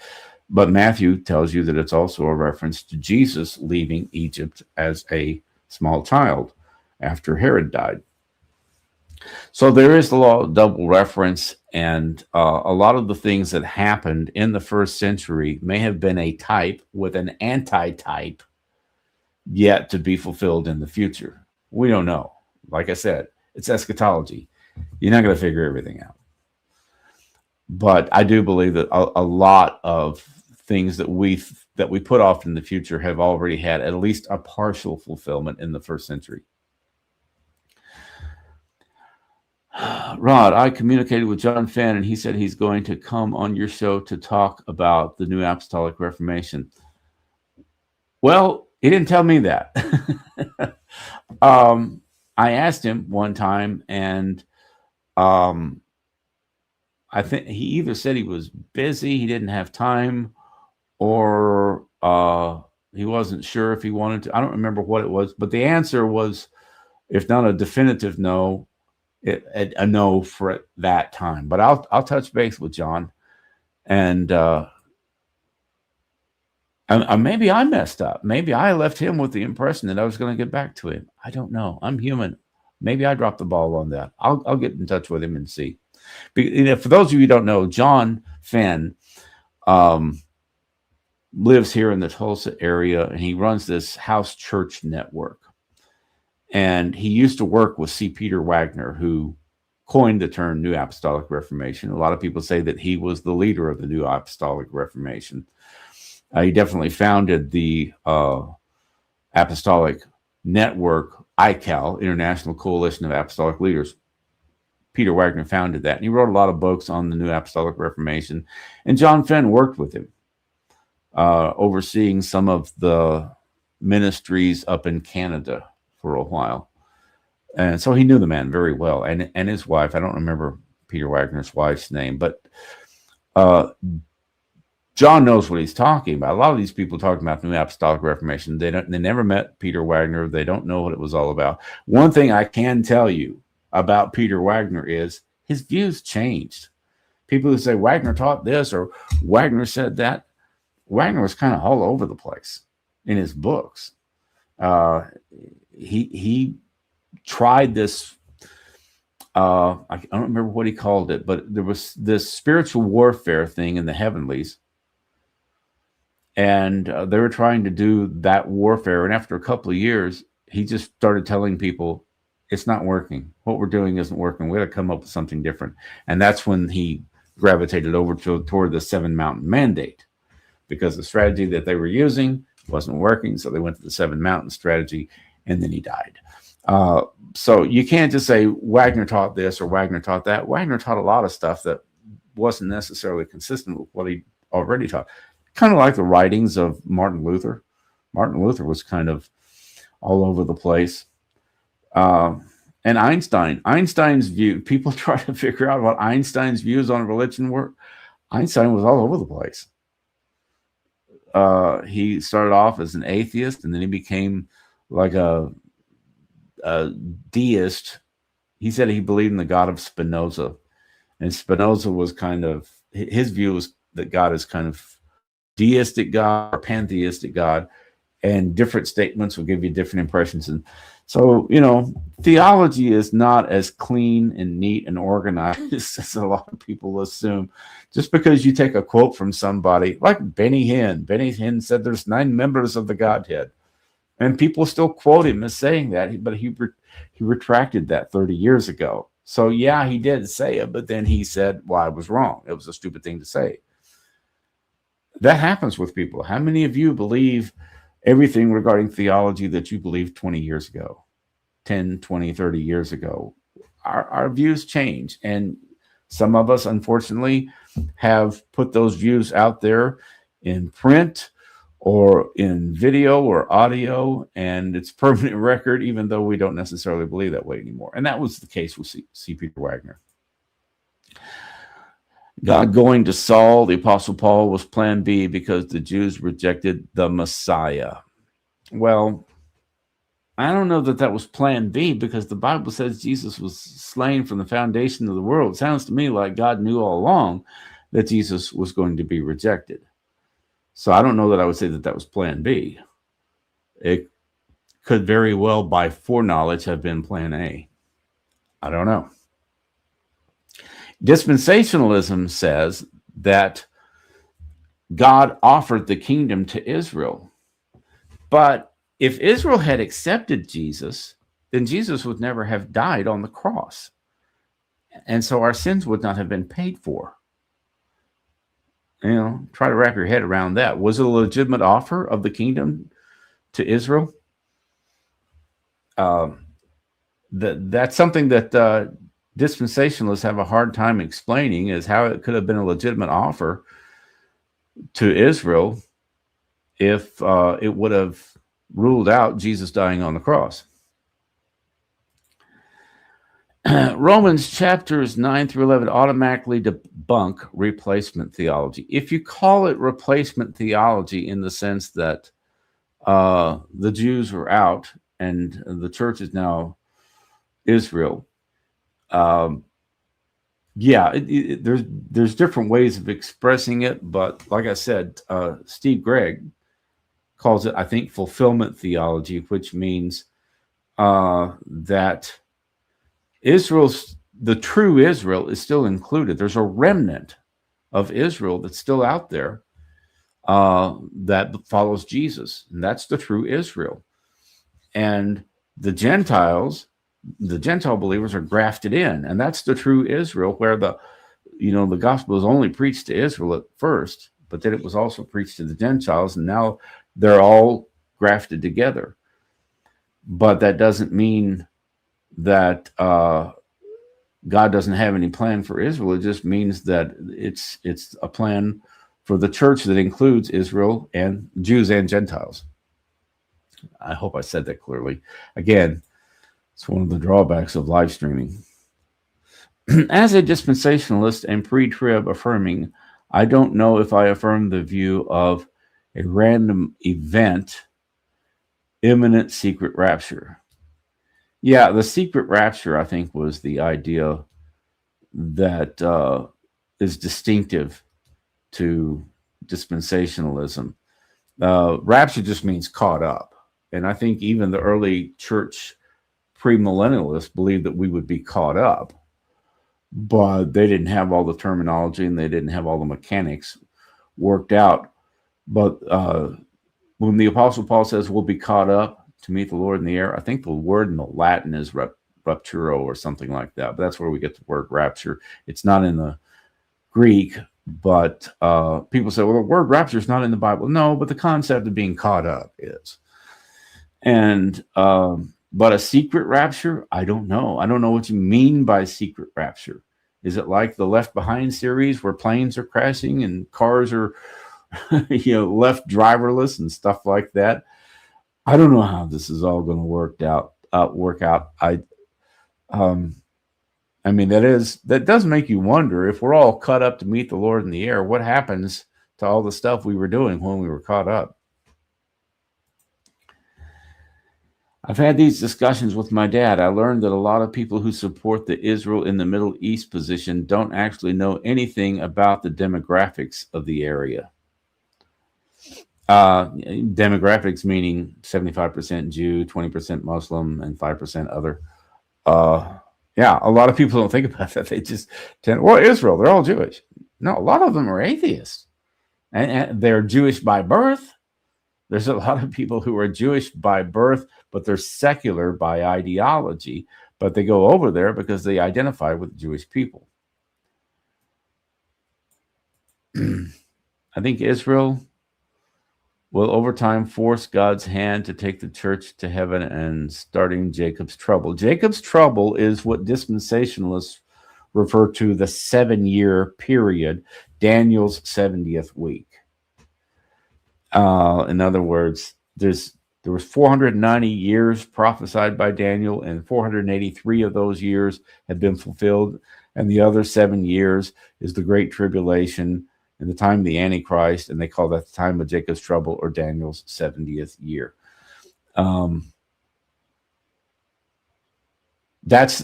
But Matthew tells you that it's also a reference to Jesus leaving Egypt as a small child after Herod died. So there is the law of double reference, and a lot of the things that happened in the first century may have been a type with an anti-type yet to be fulfilled in the future. We don't know. Like I said, it's eschatology. You're not going to figure everything out. But I do believe that a lot of things that we put off in the future have already had at least a partial fulfillment in the first century. Rod, I communicated with John Fenn, and he said he's going to come on your show to talk about the New Apostolic Reformation. Well, he didn't tell me that. I asked him one time, and I think he either said he was busy, he didn't have time, or he wasn't sure if he wanted to. I don't remember what it was, but the answer was, if not a definitive no, a no for that time. But I'll touch base with John, and maybe I messed up. Maybe I left him with the impression that I was going to get back to him. I don't know. I'm human. Maybe I dropped the ball on that. I'll get in touch with him and see. For those of you who don't know, John Fenn lives here in the Tulsa area, and he runs this house church network. And he used to work with C. Peter Wagner, who coined the term New Apostolic Reformation. A lot of people say that he was the leader of the New Apostolic Reformation. He definitely founded the Apostolic Network, ICAL, International Coalition of Apostolic Leaders. Peter Wagner founded that, and he wrote a lot of books on the New Apostolic Reformation. And John Fenn worked with him, overseeing some of the ministries up in Canada for a while. And so he knew the man very well, and his wife. I don't remember Peter Wagner's wife's name, but John knows what he's talking about. A lot of these people talking about the New Apostolic Reformation, they never met Peter Wagner. They don't know what it was all about. One thing I can tell you about Peter Wagner is his views changed. People who say Wagner taught this or Wagner said that, Wagner was kind of all over the place in his books. He tried this, I don't remember what he called it, but there was this spiritual warfare thing in the heavenlies. And they were trying to do that warfare. And after a couple of years, he just started telling people, it's not working. What we're doing isn't working. We got to come up with something different. And that's when he gravitated over toward the 7 Mountain Mandate, because the strategy that they were using wasn't working. So they went to the 7 Mountain strategy, and then he died. So you can't just say Wagner taught this or Wagner taught that. Wagner taught a lot of stuff that wasn't necessarily consistent with what he already taught. Kind of like the writings of Martin Luther. Martin Luther was kind of all over the place. And Einstein's view, people try to figure out what Einstein's views on religion were. Einstein was all over the place. He started off as an atheist, and then he became like a deist. He said he believed in the God of Spinoza, and Spinoza was kind of, his view was that God is kind of deistic God or pantheistic God, and different statements will give you different impressions. And so, theology is not as clean and neat and organized as a lot of people assume. Just because you take a quote from somebody like Benny Hinn said there's 9 members of the Godhead, and people still quote him as saying that, but he retracted that 30 years ago. So yeah, he did say it, but then he said, well, I was wrong. It was a stupid thing to say. That happens with people. How many of you believe everything regarding theology that you believed 20 years ago, 10, 20, 30 years ago? Our views change. And some of us, unfortunately, have put those views out there in print or in video or audio, and it's permanent record, even though we don't necessarily believe that way anymore. And that was the case with C. Peter Wagner. God going to Saul, the Apostle Paul, was plan B because the Jews rejected the Messiah. Well, I don't know that that was plan B, because the Bible says Jesus was slain from the foundation of the world. It sounds to me like God knew all along that Jesus was going to be rejected. So I don't know that I would say that that was plan B. It could very well, by foreknowledge, have been plan A. I don't know. Dispensationalism says that God offered the kingdom to Israel. But if Israel had accepted Jesus, then Jesus would never have died on the cross. And so our sins would not have been paid for. You know, try to wrap your head around that. Was it a legitimate offer of the kingdom to Israel? That's something that dispensationalists have a hard time explaining, is how it could have been a legitimate offer to Israel if it would have ruled out Jesus dying on the cross. Romans chapters 9 through 11 automatically debunk replacement theology. If you call it replacement theology in the sense that the Jews are out and the church is now Israel, there's different ways of expressing it, but like I said, Steve Gregg calls it, I think, fulfillment theology, which means that the true Israel is still included. There's a remnant of Israel that's still out there that follows Jesus, and that's the true Israel. And the Gentile believers are grafted in, and that's the true Israel, where the gospel was only preached to Israel at first, but then it was also preached to the Gentiles, and now they're all grafted together. But that doesn't mean that God doesn't have any plan for Israel. It just means that it's a plan for the church that includes Israel and Jews and Gentiles. I hope I said that clearly. Again, it's one of the drawbacks of live streaming. As a dispensationalist and pre-trib affirming, I don't know if I affirm the view of a random event, imminent secret rapture. Yeah, the secret rapture, I think, was the idea that is distinctive to dispensationalism. Rapture just means caught up. And I think even the early church premillennialists believed that we would be caught up, but they didn't have all the terminology and they didn't have all the mechanics worked out. But when the Apostle Paul says we'll be caught up to meet the Lord in the air, I think the word in the Latin is rapturo or something like that. But that's where we get the word rapture. It's not in the Greek, but people say, well, the word rapture is not in the Bible. No, but the concept of being caught up is. And but a secret rapture, I don't know. I don't know what you mean by secret rapture. Is it like the Left Behind series where planes are crashing and cars are left driverless and stuff like that? I don't know how this is all going to work out. I mean, that does make you wonder, if we're all caught up to meet the Lord in the air, what happens to all the stuff we were doing when we were caught up? I've had these discussions with my dad. I learned that a lot of people who support the Israel in the Middle East position don't actually know anything about the demographics of the area. Demographics meaning 75% Jew, 20% Muslim, and 5% other. Yeah, a lot of people don't think about that. They just Israel, they're all Jewish. No, a lot of them are atheists, and they're Jewish by birth. There's a lot of people who are Jewish by birth, but they're secular by ideology, but they go over there because they identify with Jewish people. I think Israel will over time force God's hand to take the church to heaven and starting Jacob's trouble. Jacob's trouble is what dispensationalists refer to the 7-year period, Daniel's 70th week. In other words, there was 490 years prophesied by Daniel, and 483 of those years have been fulfilled. And the other 7 years is the Great Tribulation and the time of the Antichrist, and they call that the time of Jacob's trouble or Daniel's 70th year. That's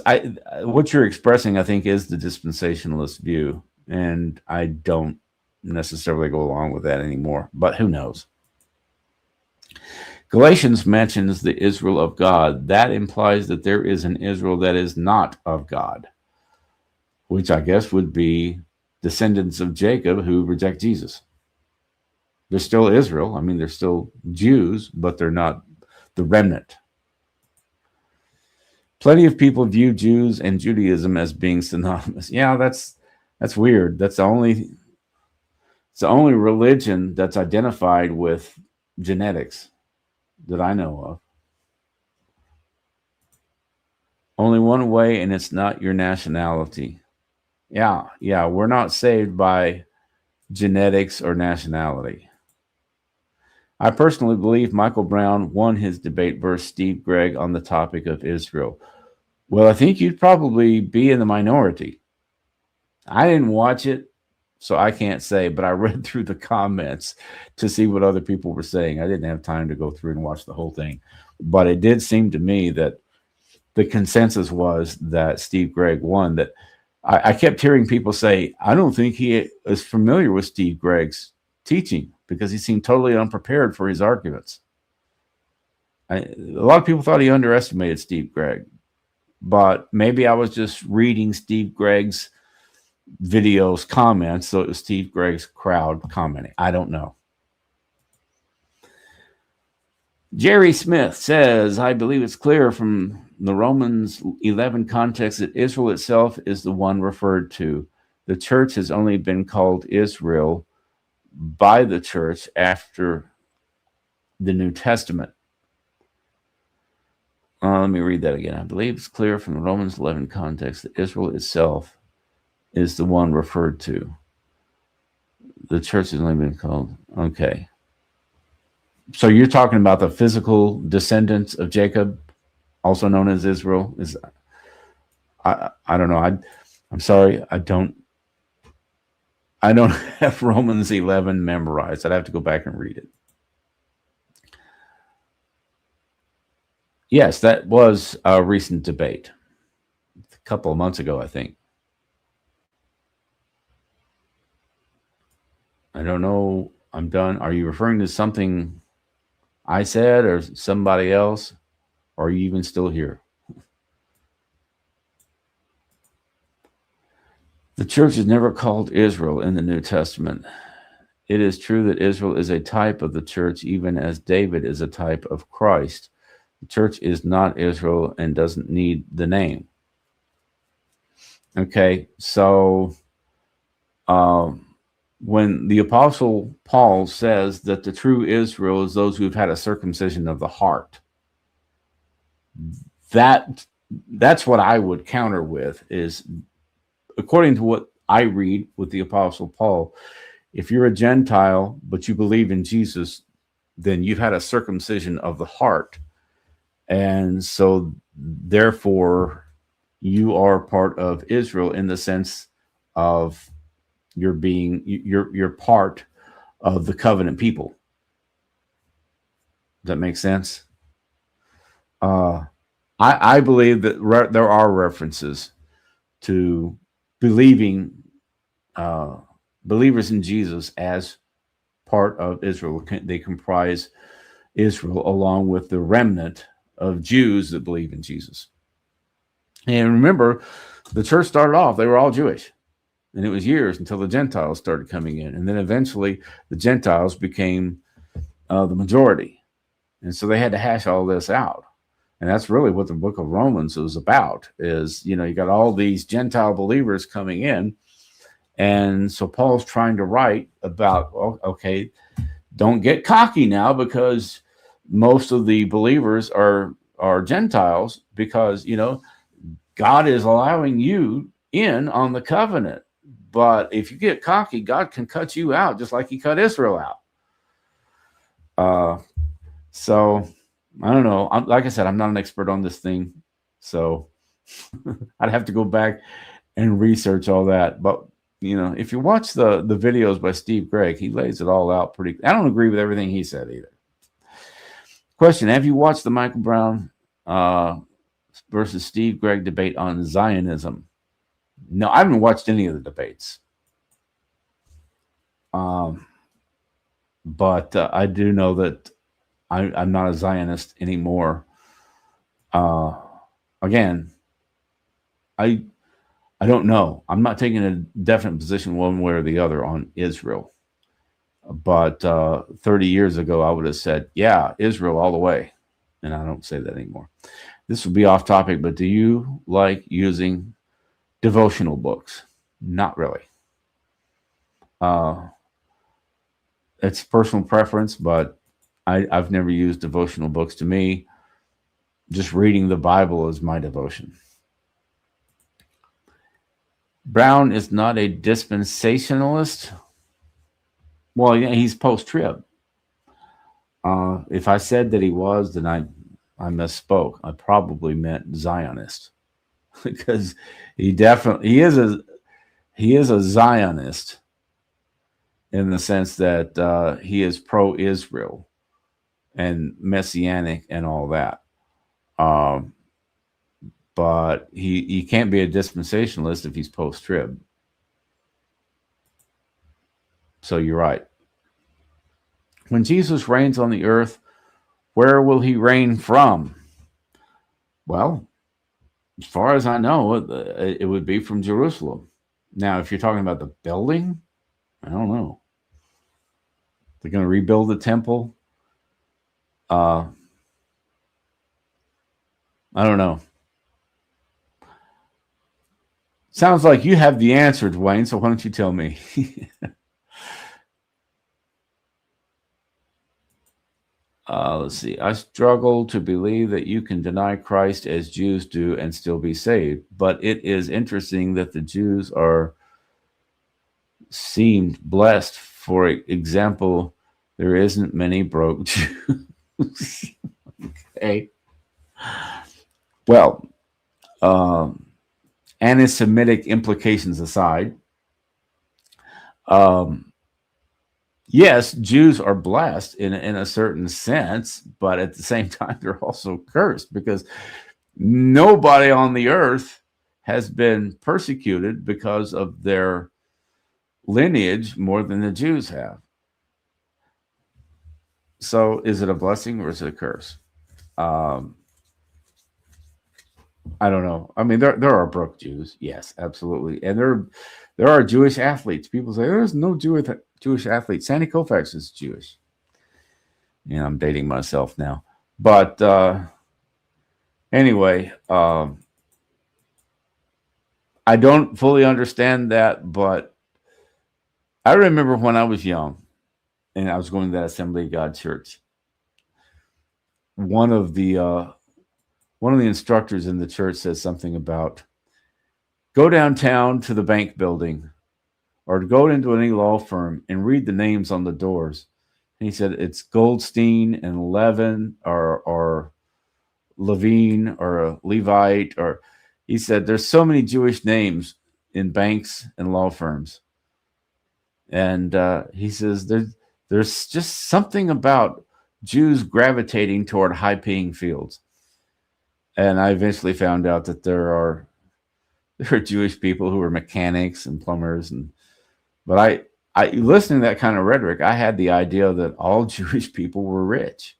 what you're expressing, I think, is the dispensationalist view, and I don't necessarily go along with that anymore, but who knows? Galatians mentions the Israel of God. That implies that there is an Israel that is not of God, which I guess would be descendants of Jacob who reject Jesus. They're still Israel. I mean, they're still Jews, but they're not the remnant. Plenty of people view Jews and Judaism as being synonymous. Yeah, that's weird. It's the only religion that's identified with genetics that I know of. Only one way, and it's not your nationality. Yeah, we're not saved by genetics or nationality. I personally believe Michael Brown won his debate versus Steve Gregg on the topic of Israel. Well, I think you'd probably be in the minority. I didn't watch it, so I can't say, but I read through the comments to see what other people were saying. I didn't have time to go through and watch the whole thing, but it did seem to me that the consensus was that Steve Gregg won. That I kept hearing people say, I don't think he is familiar with Steve Gregg's teaching because he seemed totally unprepared for his arguments. A lot of people thought he underestimated Steve Gregg, but maybe I was just reading Steve Gregg's videos comments, so it was Steve Gregg's crowd commenting. I don't know. Jerry Smith says, I believe it's clear from the Romans 11 context that Israel itself is the one referred to. The church has only been called Israel by the church after the New Testament. Let me read that again. I believe it's clear from the Romans 11 context that Israel itself is the one referred to. The church has only been called. Okay. So you're talking about the physical descendants of Jacob, also known as Israel? I don't know. I'm sorry. I don't have Romans 11 memorized. I'd have to go back and read it. Yes, that was a recent debate. A couple of months ago, I think. I don't know. I'm done. Are you referring to something I said or somebody else? Or are you even still here? The church is never called Israel in the New Testament. It is true that Israel is a type of the church, even as David is a type of Christ. The church is not Israel and doesn't need the name. Okay, so when the Apostle Paul says that the true Israel is those who have had a circumcision of the heart, that's what I would counter with is, according to what I read with the Apostle Paul, if you're a Gentile, but you believe in Jesus, then you've had a circumcision of the heart. And so therefore you are part of Israel in the sense of you're part of the covenant people. Does that make sense? I believe that there are references to believing believers in Jesus as part of Israel. They comprise Israel along with the remnant of Jews that believe in Jesus. And remember, the church started off, they were all Jewish. And it was years until the Gentiles started coming in. And then eventually the Gentiles became the majority. And so they had to hash all this out. And that's really what the book of Romans is about, is, you got all these Gentile believers coming in. And so Paul's trying to write about, okay, don't get cocky now because most of the believers are Gentiles because, God is allowing you in on the covenant. But if you get cocky, God can cut you out just like he cut Israel out. So I don't know. Like I said, I'm not an expert on this thing. So I'd have to go back and research all that. But if you watch the videos by Steve Gregg, he lays it all out pretty. I don't agree with everything he said either. Question: have you watched the Michael Brown versus Steve Gregg debate on Zionism? No, I haven't watched any of the debates. But I do know that I'm not a Zionist anymore. Again, I don't know. I'm not taking a definite position one way or the other on Israel. But 30 years ago, I would have said, yeah, Israel all the way. And I don't say that anymore. This will be off topic, but do you like using devotional books? Not really. It's personal preference, but I've never used devotional books. To me, just reading the Bible is my devotion. Brown is not a dispensationalist. Well, yeah, he's post-trib. If I said that he was, then I misspoke. I probably meant Zionist, because he is a Zionist in the sense that he is pro-Israel and messianic and all that. But he can't be a dispensationalist if he's post-trib. So you're right. When Jesus reigns on the earth, where will he reign from? Well, as far as I know, it would be from Jerusalem. Now, if you're talking about the building, I don't know. They're going to rebuild the temple. I don't know. Sounds like you have the answer, Dwayne, so why don't you tell me? Let's see. I struggle to believe that you can deny Christ as Jews do and still be saved. But it is interesting that the Jews seemed blessed. For example, there isn't many broke Jews. Okay. Well, anti-Semitic implications aside, yes, Jews are blessed in a certain sense, but at the same time, they're also cursed, because nobody on the earth has been persecuted because of their lineage more than the Jews have. So is it a blessing or is it a curse? I don't know. I mean, there are broke Jews. Yes, absolutely. And there are Jewish athletes. People say there's no Jewish athlete. Sandy Koufax is Jewish. I'm dating myself now. But anyway, I don't fully understand that, but I remember when I was young and I was going to that Assembly of God church. One of the instructors in the church says something about go downtown to the bank building or go into any law firm and read the names on the doors. And he said it's Goldstein and Levin or Levine or a Levite, or he said there's so many Jewish names in banks and law firms. And he says there's just something about Jews gravitating toward high-paying fields. And I eventually found out that there are Jewish people who are mechanics and plumbers, but I listening to that kind of rhetoric, I had the idea that all Jewish people were rich,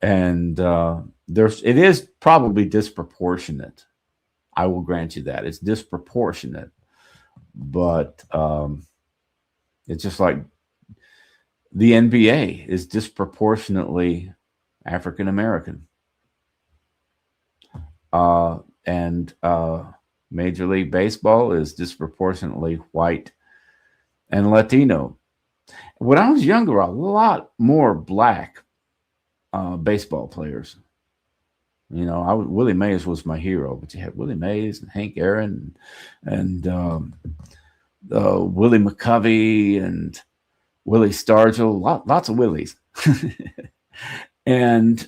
and it is probably disproportionate. I will grant you that it's disproportionate, but it's just like the NBA is disproportionately African American. And Major League Baseball is disproportionately white and Latino. When I was younger, a lot more black baseball players. Willie Mays was my hero, but you had Willie Mays and Hank Aaron and Willie McCovey and Willie Stargell, lots of Willies. And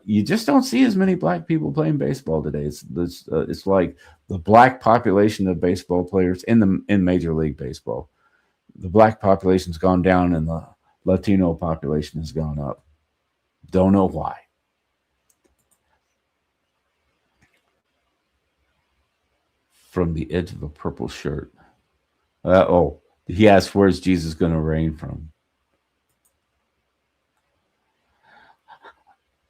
you just don't see as many black people playing baseball today. It's like the black population of baseball players in Major League Baseball. The black population's gone down and the Latino population has gone up. Don't know why. From the edge of a purple shirt. He asked, where's Jesus going to reign from?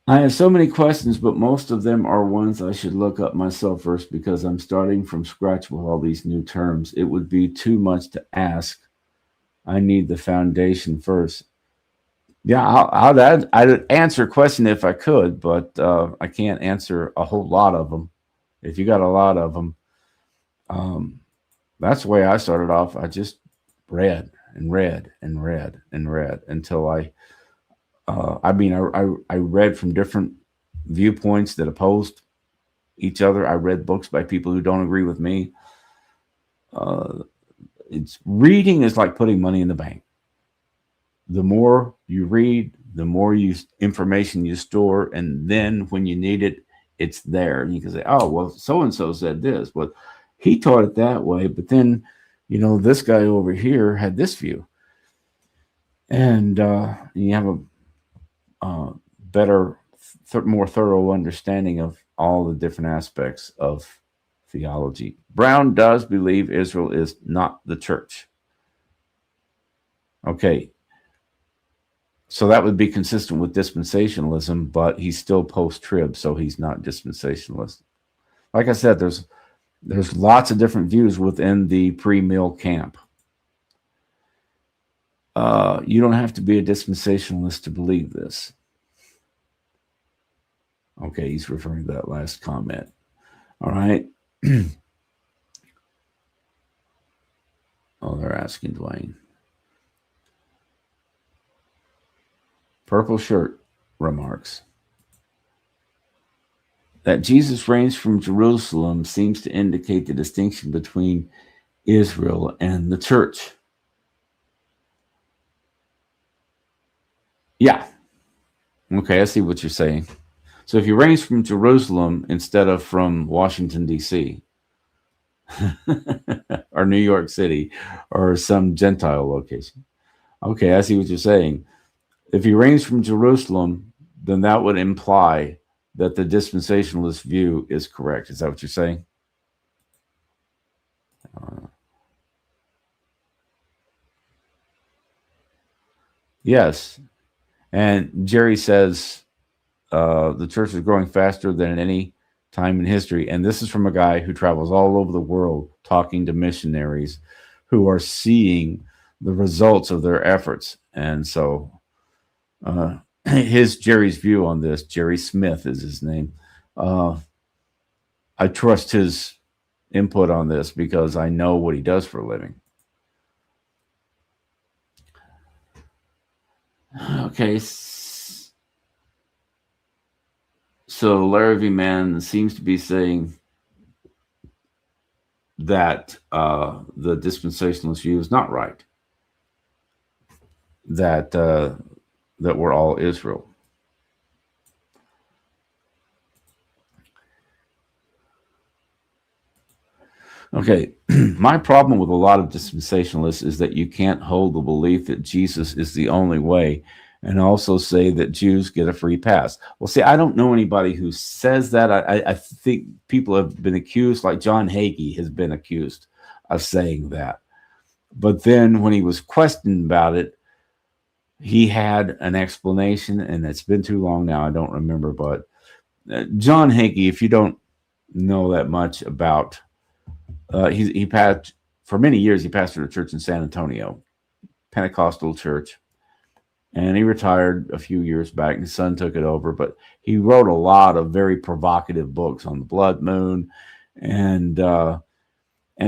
I have so many questions, but most of them are ones I should look up myself first because I'm starting from scratch with all these new terms. It would be too much to ask. I need the foundation first. Yeah, I'd answer a question if I could, but I can't answer a whole lot of them. If you got a lot of them, that's the way I started off. I just read and read and read and read until I read from different viewpoints that opposed each other. I read books by people who don't agree with me. Reading is like putting money in the bank. The more you read, the more information you store, and then when you need it, it's there. And you can say, "Oh, well, so and so said this, but he taught it that way." But then, this guy over here had this view, and you have a better, more thorough understanding of all the different aspects of theology. Brown does believe Israel is not the church. Okay. So that would be consistent with dispensationalism, but he's still post-trib, so he's not dispensationalist. Like I said, there's lots of different views within the pre-mill camp. You don't have to be a dispensationalist to believe this. Okay, he's referring to that last comment. All right. Oh, they're asking Dwayne. Purple shirt remarks that Jesus reigns from Jerusalem seems to indicate the distinction between Israel and the church. Yeah. Okay, I see what you're saying. So if he reigns from Jerusalem instead of from Washington, D.C., or New York City, or some Gentile location. Okay, I see what you're saying. If he reigns from Jerusalem, then that would imply that the dispensationalist view is correct. Is that what you're saying? Yes. And Jerry says the church is growing faster than at any time in history. And this is from a guy who travels all over the world talking to missionaries who are seeing the results of their efforts. And so Jerry's view on this, Jerry Smith is his name. I trust his input on this because I know what he does for a living. Okay. So Larry V. Mann seems to be saying that the dispensationalist view is not right. That we're all Israel. Okay, my problem with a lot of dispensationalists is that you can't hold the belief that Jesus is the only way and also say that Jews get a free pass. Well, see, I don't know anybody who says that. I think people have been accused, like John Hagee has been accused of saying that. But then when he was questioned about it, he had an explanation, and it's been too long now, I don't remember. But John Hagee, if you don't know that much about he passed for many years. He pastored a church in San Antonio, Pentecostal church, and he retired a few years back. His son took it over, but he wrote a lot of very provocative books on the blood moon, and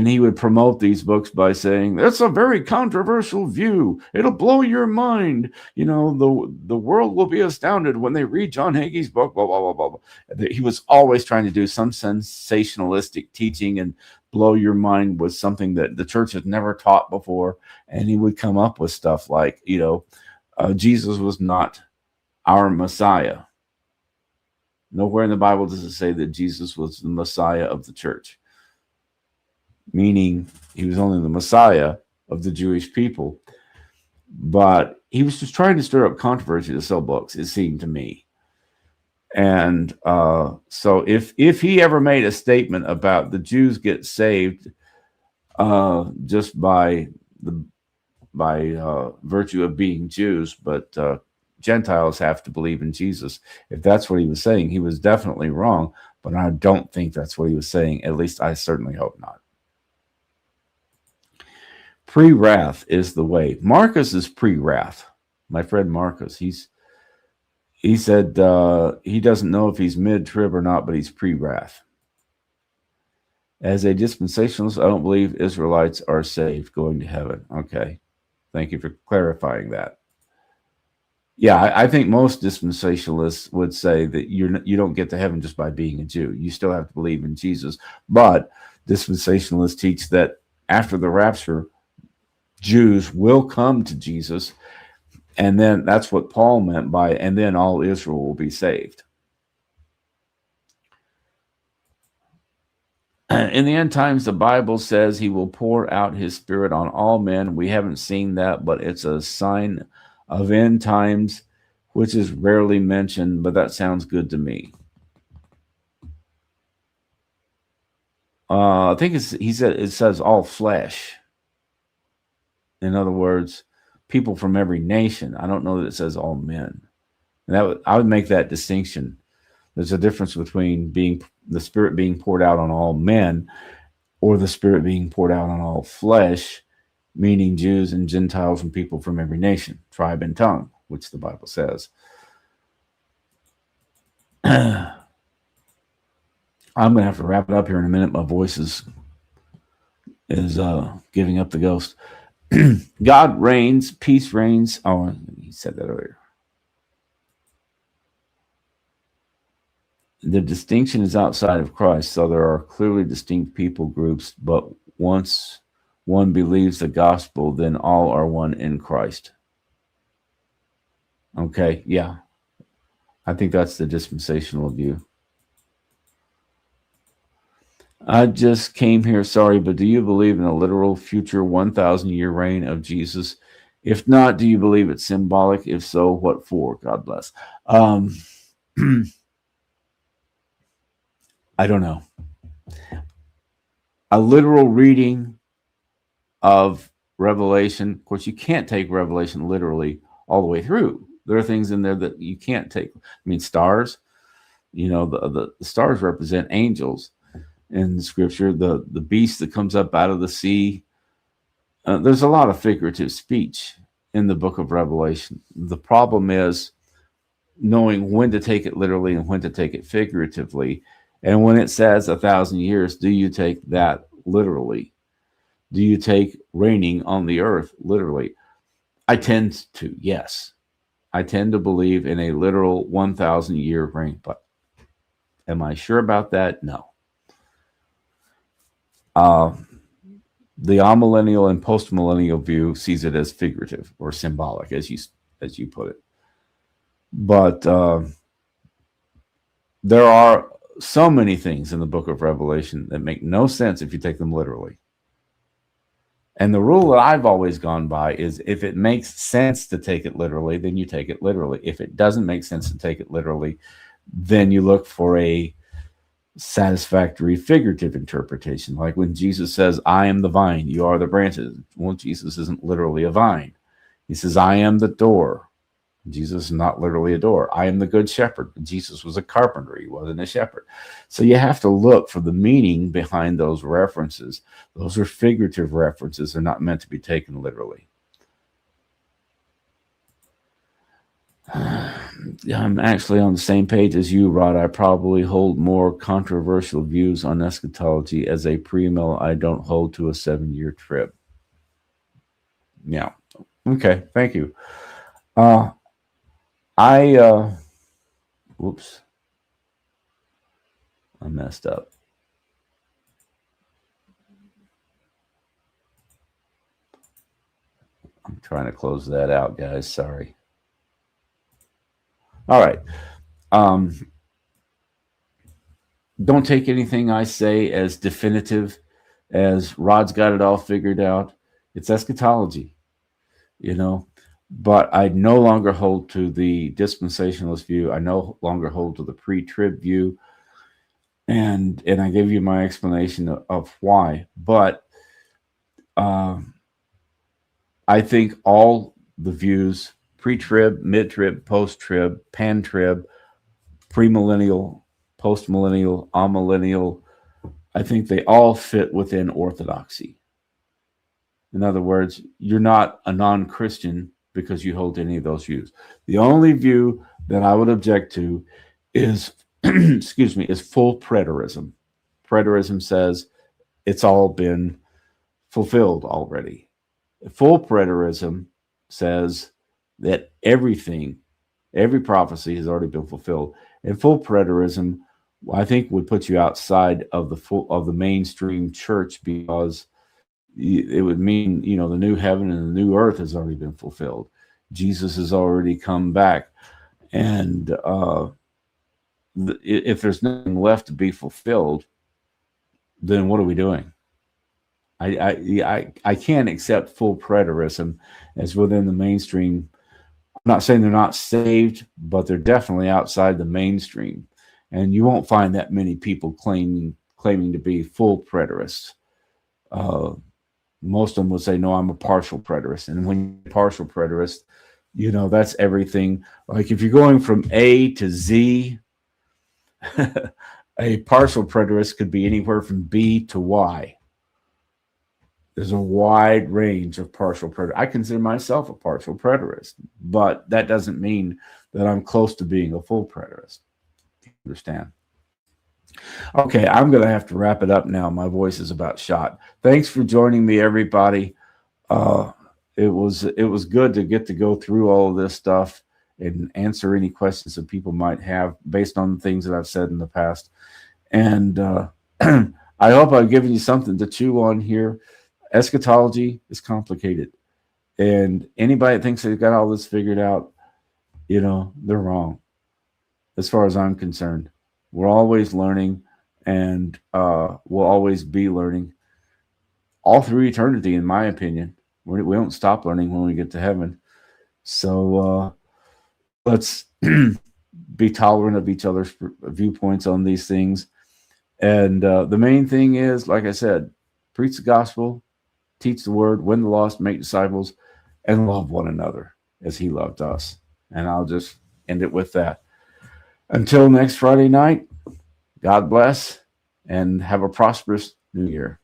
he would promote these books by saying, "That's a very controversial view. It'll blow your mind. The world will be astounded when they read John Hagee's book." Blah blah blah blah blah. He was always trying to do some sensationalistic teaching and blow your mind with something that the church had never taught before. And he would come up with stuff like, Jesus was not our Messiah. Nowhere in the Bible does it say that Jesus was the Messiah of the church, meaning he was only the Messiah of the Jewish people. But he was just trying to stir up controversy to sell books, it seemed to me. And so if he ever made a statement about the Jews get saved just by virtue of being Jews, but Gentiles have to believe in Jesus, if that's what he was saying, he was definitely wrong. But I don't think that's what he was saying. At least I certainly hope not. Pre-wrath is the way. Marcus is pre-wrath. My friend Marcus, he said he doesn't know if he's mid-trib or not, but he's pre-wrath. As a dispensationalist, I don't believe Israelites are saved going to heaven. Okay. Thank you for clarifying that. Yeah, I think most dispensationalists would say that you don't get to heaven just by being a Jew. You still have to believe in Jesus. But dispensationalists teach that after the rapture, Jews will come to Jesus. And then that's what Paul meant by, and then all Israel will be saved. In the end times, the Bible says he will pour out his spirit on all men. We haven't seen that, but it's a sign of end times, which is rarely mentioned, but that sounds good to me. I think it says all flesh. In other words, people from every nation. I don't know that it says all men. And I would make that distinction. There's a difference between the Spirit being poured out on all men or the Spirit being poured out on all flesh, meaning Jews and Gentiles and people from every nation, tribe, and tongue, which the Bible says. I'm going to have to wrap it up here in a minute. My voice is giving up the ghost. God reigns, peace reigns. Oh, he said that earlier. The distinction is outside of Christ, so there are clearly distinct people groups, but once one believes the gospel, then all are one in Christ. Okay, yeah. I think that's the dispensational view. I just came here, sorry, but do you believe in a literal future 1,000-year reign of Jesus? If not, do you believe it's symbolic? If so, what for? God bless. I don't know. A literal reading of Revelation, of course, you can't take Revelation literally all the way through. There are things in there that you can't take. I mean, stars, the stars represent angels in Scripture. The beast that comes up out of the sea. There's a lot of figurative speech in the book of Revelation. The problem is knowing when to take it literally and when to take it figuratively. And when it says 1,000 years, do you take that literally? Do you take reigning on the earth literally? I tend to, yes. I tend to believe in a literal 1,000-year reign, but am I sure about that? No. The amillennial and postmillennial view sees it as figurative or symbolic, as you put it. But there are so many things in the book of Revelation that make no sense if you take them literally. And the rule that I've always gone by is if it makes sense to take it literally, then you take it literally. If it doesn't make sense to take it literally, then you look for a satisfactory figurative interpretation. Like when Jesus says, I am the vine, you are the branches. Well, Jesus isn't literally a vine. He says, I am the door. Jesus is not literally a door. I am the good shepherd. Jesus was a carpenter. He wasn't a shepherd. So you have to look for the meaning behind those references. Those are figurative references. They're not meant to be taken literally. I'm actually on the same page as you, Rod. I probably hold more controversial views on eschatology as a premill. I don't hold to a 7-year trib. Yeah. Okay. Thank you. Whoops. I messed up. I'm trying to close that out, guys. Sorry. All right. Um, don't take anything I say as definitive, as Rod's got it all figured out. It's eschatology, you know. But I no longer hold to the dispensationalist view. I no longer hold to the pre-trib view, and I gave you my explanation of why. But um, I think all the views, pre-trib, mid-trib, post-trib, pan-trib, premillennial, post-millennial, amillennial, I think they all fit within orthodoxy. In other words, you're not a non-Christian because you hold any of those views. The only view that I would object to is, excuse me, is full preterism. Preterism says it's all been fulfilled already. Full preterism says that everything, every prophecy has already been fulfilled. And full preterism, I think, would put you outside of the mainstream church, because it would mean, the new heaven and the new earth has already been fulfilled. Jesus has already come back, and if there's nothing left to be fulfilled, then what are we doing? I can't accept full preterism as within the mainstream. I'm not saying they're not saved, but they're definitely outside the mainstream, and you won't find that many people claiming to be full preterists. Most of them would say, "No, I'm a partial preterist." And when you're a partial preterist, that's everything. Like if you're going from A to Z, a partial preterist could be anywhere from B to Y. There's a wide range of partial preterists. I consider myself a partial preterist, but that doesn't mean that I'm close to being a full preterist. Understand? Okay, I'm going to have to wrap it up now. My voice is about shot. Thanks for joining me, everybody. Uh, it was good to get to go through all of this stuff and answer any questions that people might have based on the things that I've said in the past. And I hope I've given you something to chew on here. Eschatology is complicated, and anybody that thinks they've got all this figured out, they're wrong. As far as I'm concerned, we're always learning, and we'll always be learning all through eternity, in my opinion. We don't stop learning when we get to heaven. So let's be tolerant of each other's viewpoints on these things. And the main thing is, like I said, preach the gospel, teach the word, win the lost, make disciples, and love one another as he loved us. And I'll just end it with that. Until next Friday night, God bless and have a prosperous new year.